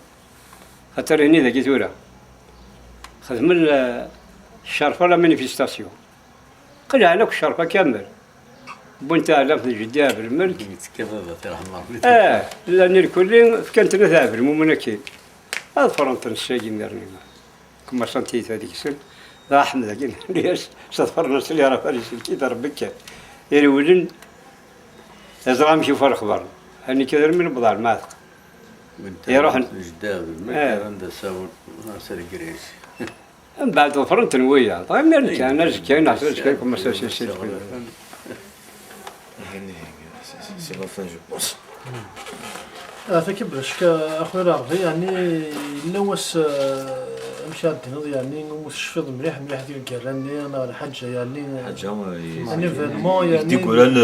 خاطر هني ذاك ثوره خدم الشرفه لا مانيفيستاسيون قال انا الشرفه كامل بنت الاف الجديه بالملك كيف هذا رحمه لان الكل كانت نذابر مو منكين هذا فرنت الساجي ميرني كما سنتيت هذيك السنه لا احمد قال ليش صفرنا سلي راه فارس كي ضربك يرولن ازرام شوف الاخبار هاني كثر من بضال ما ثق يروح الجداه بالملك عنده ساول ناصر قريش من بعد فرنت وياه طيب ميرني كان كاين ناس كاين كما سي C'est la fin, je pense. فكبرش كأخوي رابغي يعني لوس شادنا يعني مستشفى مليح مليح ديال الكراني انا الحاجه يعني حاجه يعني فالمون يعني يقولون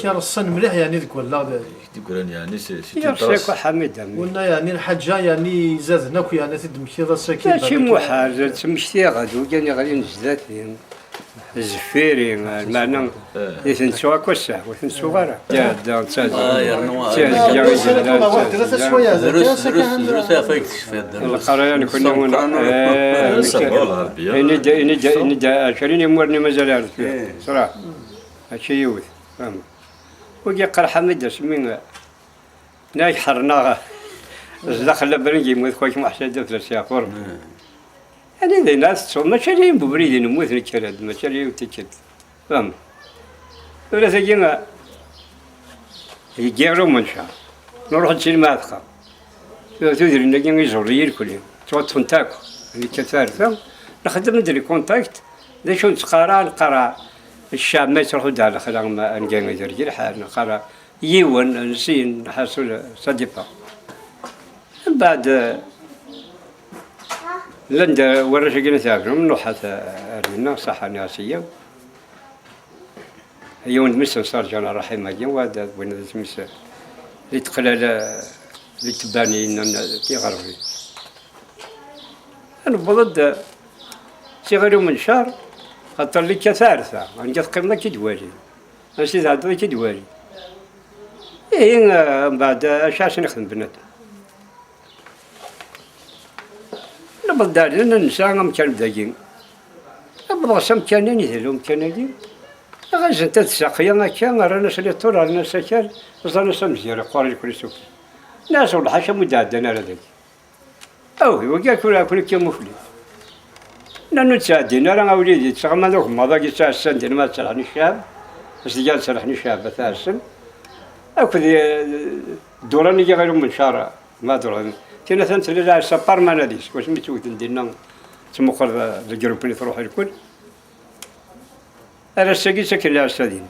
يرسن مليح يعني ذيك ولا يقولون يعني سي يرسيك حميد قلنا يعني الحاجه يعني زادنا يعني تدمشي ذا ساكن ماشي محال تمشتي غادو كان غادي نجداتي الزفيري المعنى يثنسوا كوسع وثنسوا غير دا تاع يرنوا دروس يا فايك تشفى القرايه كنا هنا إني شريني مورني مازال عارف صراحه هادشي يوث فهم وجا قرا حمد سمين ناي حرنا دخل برنجي موت خوش محسد في السياقور يعني ذي ناس ماشي لي ببريد نموت نكرد ماشي لي تكد فهم ولا تجينا يجيرو منشا نروح السينما ثقة تدري نجي نزوري كلهم توت تاكو اللي كثار فهم نخدم ندري كونتاكت ليش نقرا الشعب ما يروحوا دار خلينا نجي نجري الحال نقرا يون نسين نحصل صديقة بعد لند ورش جينا ثابر من نوحة أرينا صحة ناسية يوم مسا صار جانا رحمة جن وهذا وين مسا اللي تقلل اللي تباني إن كي غربي أنا بضد صغير من شهر خاطر لي كثارثة عندي قيمة كدوالي نسيت هذا كدوالي إيه بعد أشاس نخدم بنات نبض لنا نساء مكان داقين نبض مكانين يهلو مكانين غاز انت تساقيا ما كان رانا سليتو رانا سكر وصلنا سمزير قاري كل سوق ناس ولا حاشا مدادنا على ذاك او وكا كل كي مفلي لانه تساعدين راه وليدي تسمى دوك ما ذاك تاع السن ما تسرحني الشاب بس جال سرحني الشاب تاع السن اكو دوراني غير من شارع ما دوراني كنا ثاني على السبار ما ناديش واش متوت نديرنا تمخر الجروب اللي تروح الكل انا ساكن على السدين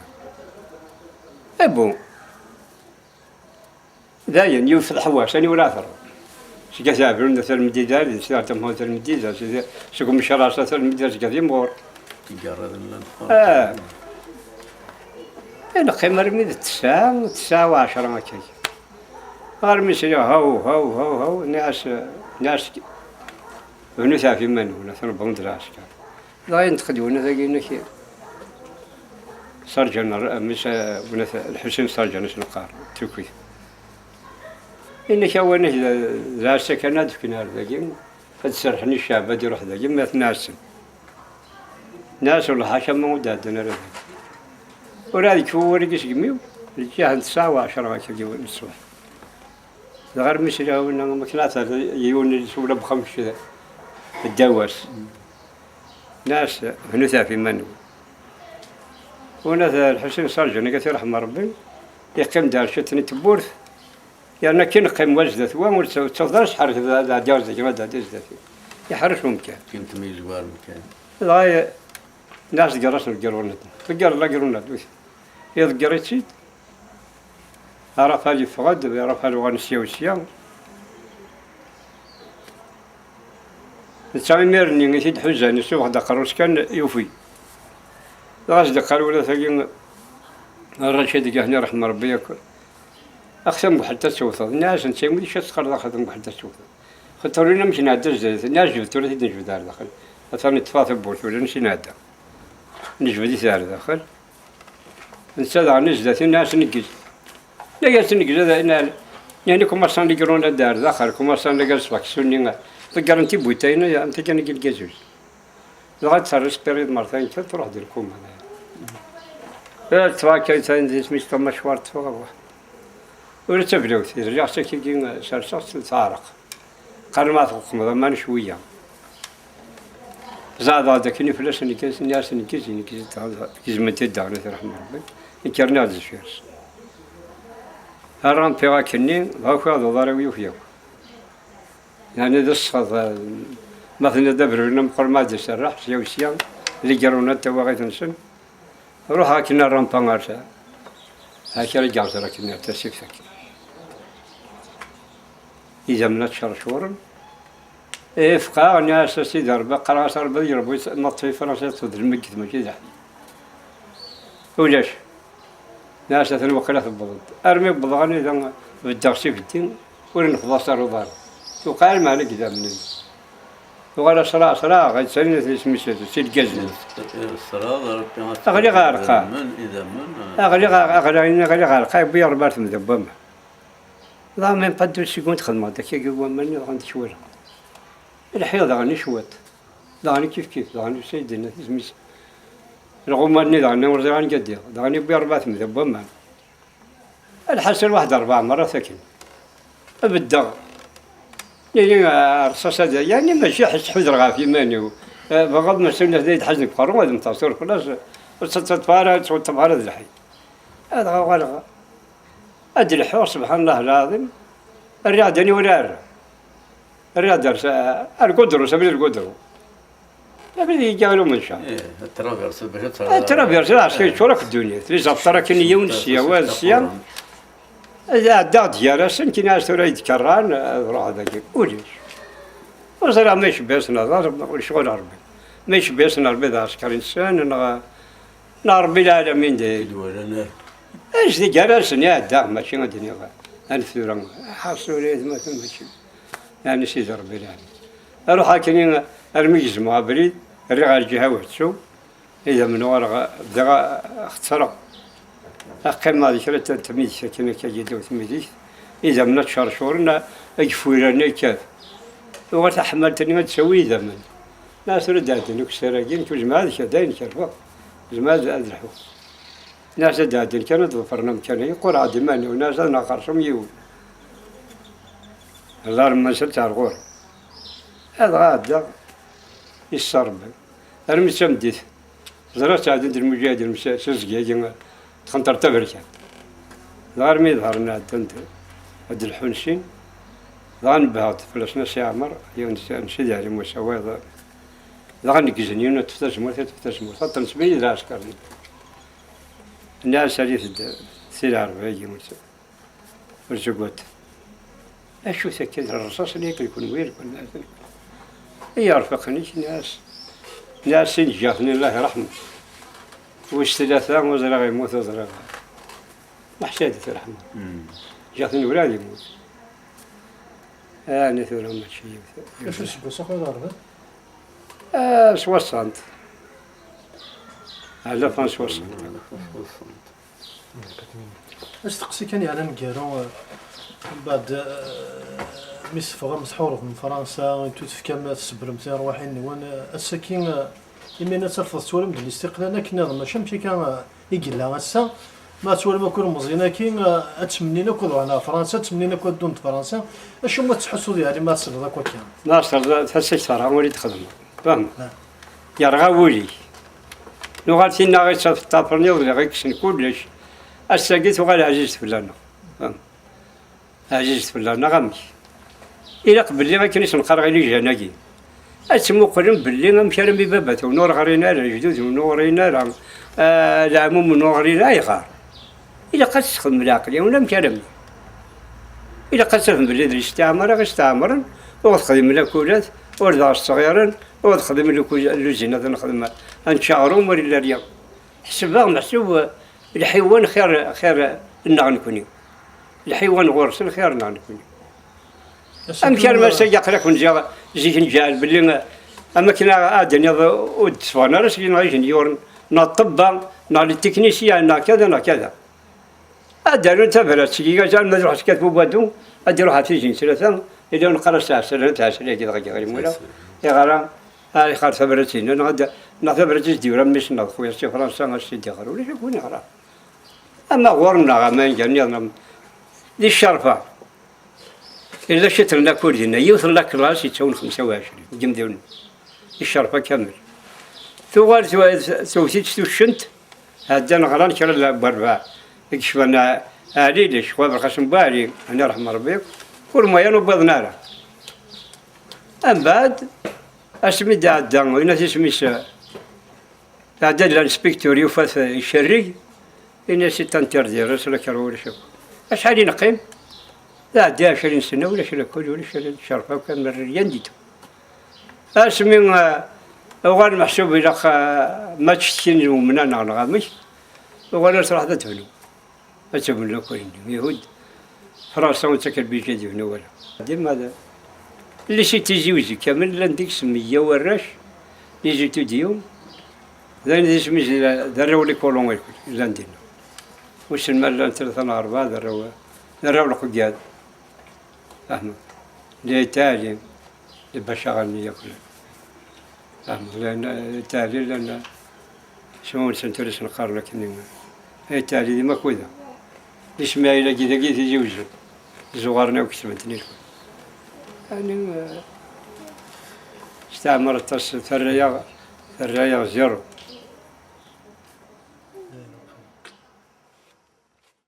ابو داين يوفد الحواس انا ولا اثر شي كتابر مثل المديدة سيارة مثل المديدة شكون مش راسه مثل المديدة كذي مور يقرر لنا انا قيمة من 9 و10 ما كاين غير مسيا هاو ناس ونسا في منو ناس ربهم دراس كان لا ينتقدون ذاك كي سرجن مش الحسين سرجن القار تركي إنك أول لا سكنات في كنار ذاك قد سرحني الشعب بدي يروح ذاك ما ناس ولا حاشا مودادنا ذاك ولذلك هو رجس جميو الجهة 9 و10 ما كجوا الصبح غير مسيا وإنه مكناثة يجون يسوون بخمس الدواس ناس هنثا في منو وناس الحسين سرجن كثير رحمه ربي يقيم دار شتني تبورث يعني كي نقيم وجدت وامور تفضلش حرك ذا جوز كما ذا جوز يحرش ممكن كنت ميزوار مكان لا ناس جرسنا الجرونات تقر لا جرونات إذا جريتي عرف هذه فقد يعرف هذا وانسيا وسيا نسمي ميرني نسيت حزة نسوق هذا قروس كان يوفي غاز قال ولا ثقين الرشيد جهني رحمه ربي ياكل أقسم بحتى السوثة الناس نسيم ودي شو تقرر داخل بحتى السوثة خطرنا مش نادر زي الناس جبت ولا تنجب دار داخل أثرني تفاث بورت ولا نسي نادا نجب دي دار داخل نسال عن نجدة الناس نجز لا جالس نجز هذا إن يعني كم مرة نجرون الدار داخل كم مرة نجلس بكسونينا فقرنتي بوتينا يا أنت كان يجي الجزوز لغاية صار سبيريد مرتين ثلاث تروح ديركم هذا تفاكر ثاني اسمه كم مشوار تفاقه ولا تبلوث رجع سكين صار شخص ثارق قال ما تقوم ما شوية زاد هذا كني فلوس نكيس الناس نكيس كيز من تدعنا رحمه الله نكرنا هذا الشيء هرم فيها كنين هاكو هذا ضارب يوفيو يعني ذا الصغر مثلا دبر لنا مقر ما تسرح سيو سيام اللي جرونا تواغيت نسن روح هاكنا رامبانغارسا هاكي رجع سركنا تسيفك إذا من شهر شورن إفقا ناس سيدي ربي قرا ربي يربي نط في فرنسا تفضل المجد ماشي زحمة ولاش ناس الوكالة البلد أرمي بضغاني إذا بدأ في الدين ولا نفضل صار وضار وقال ما لك ذا مني وقال صلاة غير سنة اسمي سيد جزل الصلاة أغلي غارقة إذا من أغلي غارقة بيار بارت مذبمة لا من قد يكون تخدم داك يقول مني غادي شويه الحياة غادي شوات غادي كيف غادي سيدنا اسمي الغماني غادي ورزي غادي قدير غادي بيار بارت مذبمة الحسن واحد 4 مرات ساكن أبدا يعني رصاصة يعني ماشي حس حذر غافي ماني بغض ما سنة زايد حزن بقرون هذا متصور خلاص تتفارى تتفارى الحي هذا غالغ أدري الحور سبحان الله العظيم الرياض يعني ولا الرياض القدر سبيل القدر لكن يجعلوا من شاء الترافيرس باش الترافيرس لا شي شو راك الدنيا تريز الطرق يونس سياوات الصيام إذا داغ ديالاسن كي ناس ترى يتكران روح هذاك وليش وصرا ما يشبهش نظر شغل ربي ما يشبهش ربي ذا عسكر إنسان ربي العالمين داير ايش دي جالسن يا داغ ماشي الدنيا الثورة حصولي ما ماشي يعني سيدي ربي العالمين أروح هاكنين الميز مع بريد الرغال جهة شو إذا من ورا بدا اختصروا أقل ما ذكرت تميز كنا كجدو تميز إذا من شهورنا أجفويرنا كاف وقت حملتني ما تسوي ذا من ناس ردادن وكسراجين كوزما هذا شداين كرفا زما أذرحوا ناس دادن كانوا ظفرنا مكانه يقول عادي ماني وناس أنا خرصهم يو الله لما سلت على الغور هذا غادا يصرب أنا مسمديت زرعت عدد المجاهد المسازقي تخنطر تبركة ظهر مي ظهرنا عدد هاد الحنشين ظهر بهات فلسنا سي عمر نسيد على مساواة ظهر نكزنيون تفتش موت حتى نسبي لا عسكرني الناس اللي سير عربية موت ورزقوت أشو سكت الرصاص اللي يكون وير كل الناس يرفقنيش ناس جاهني الله يرحمه والثلاثة وزرا يموت وزرا ما حشادت رحمه جاهني ولادي يموت أنا ثورة ماشي كيف يسبوا صح ولا ضربة؟ 60 على فان 60 اش تقصي كان يعلم كارو بعد ميس فغا مسحور من فرنسا توتفكا تسبر مثلا روحين وانا السكين يمينا ترفض تولم ديال الاستقلال كنا ماشي مشي كان يقلا هسا ما تولم كون مزينا كي اتمنينا كون على فرنسا تمنينا كون دون فرنسا اش ما تحسوا يعني ما صبر هكا كان ناصر تحسيت صراحه وليد خدمه فهم يرغى ولي لو غاتينا غير في الطابرني ولا غير كشن كلش الساقيت وغالي عجزت فلانا فهم عجزت فلانا غمش إلا قبل لي ما كانش نقرا غير لي جناكي اسمو قرن باللي مشى رمي بابات ونور غرينا الجدود ونورينا العموم ونورينا يغار إلا قد تخدم العقلية ولا مشى رمي إلا قد تفهم باللي دري استعمر غير استعمرا وتخدم لاكولات ورد صغيرا وتخدم لوزينات نخدم نشعرهم ولا اليوم حسبها محسوب الحيوان خير النغ نكوني الحيوان غرس الخير النغ نكوني أمكن ما سيق لك ونجا زيك نجال باللي أما كنا آدني ودفعنا راسي نعيشن يورن نطبا نال التكنيسيا نا كذا نا كذا أدرو تبرت سيجا جال ما نروح سكت بوادو أدرو في جين ثلاثة إذا نقرأ ساعة تاع كذا غير مولا يغرا هاي خار تبرتين نغدا نثبرت ديورا مش نخويا سي فرنسا ماشي ديغرو ليش يكون يغرا أما غورنا غمان جاني دي الشرفة إذا شت لنا كلنا يوصل لك كلاس يتساوون 25 جمدون الشرفة كامل ثوال سويت شنت هذا نغران شرا باربعة يكشفنا علي شواب القسم بالي أنا رحم ربي كل ما ينبض نارا أم بعد اسمي دادا وين اسمي دادا الانسبكتور يوفاث الشري إن سيتانتر ديال راسلك ولا شوف أشحال نقيم لا 20 سنة ولا شي كل ولا شي شرفة وكان من الريان ديتو اسمي وغان محسوب إلى ما تشتين ومنا نغامش وغانا تروح تدفنو ما تبنو كوين يهود فرنسا وتسكر بيجي يدفنو ولا ديما هذا اللي شي تيجي كامل لنديك سمية وراش يجي توديهم ذا اللي سميش دراو لي كولون لاندينا واش المال ثلاثة أربعة دراو القياد فهمت اللي تالي باش غني ياكل فهمت لأن تالي لأن شلون سنترس نقار لكن هي تالي ديما كويدا ليش ما إلا كذا كذا تيجي وجه زغارنا وكتبتني يعني استعمرت الراية زيرو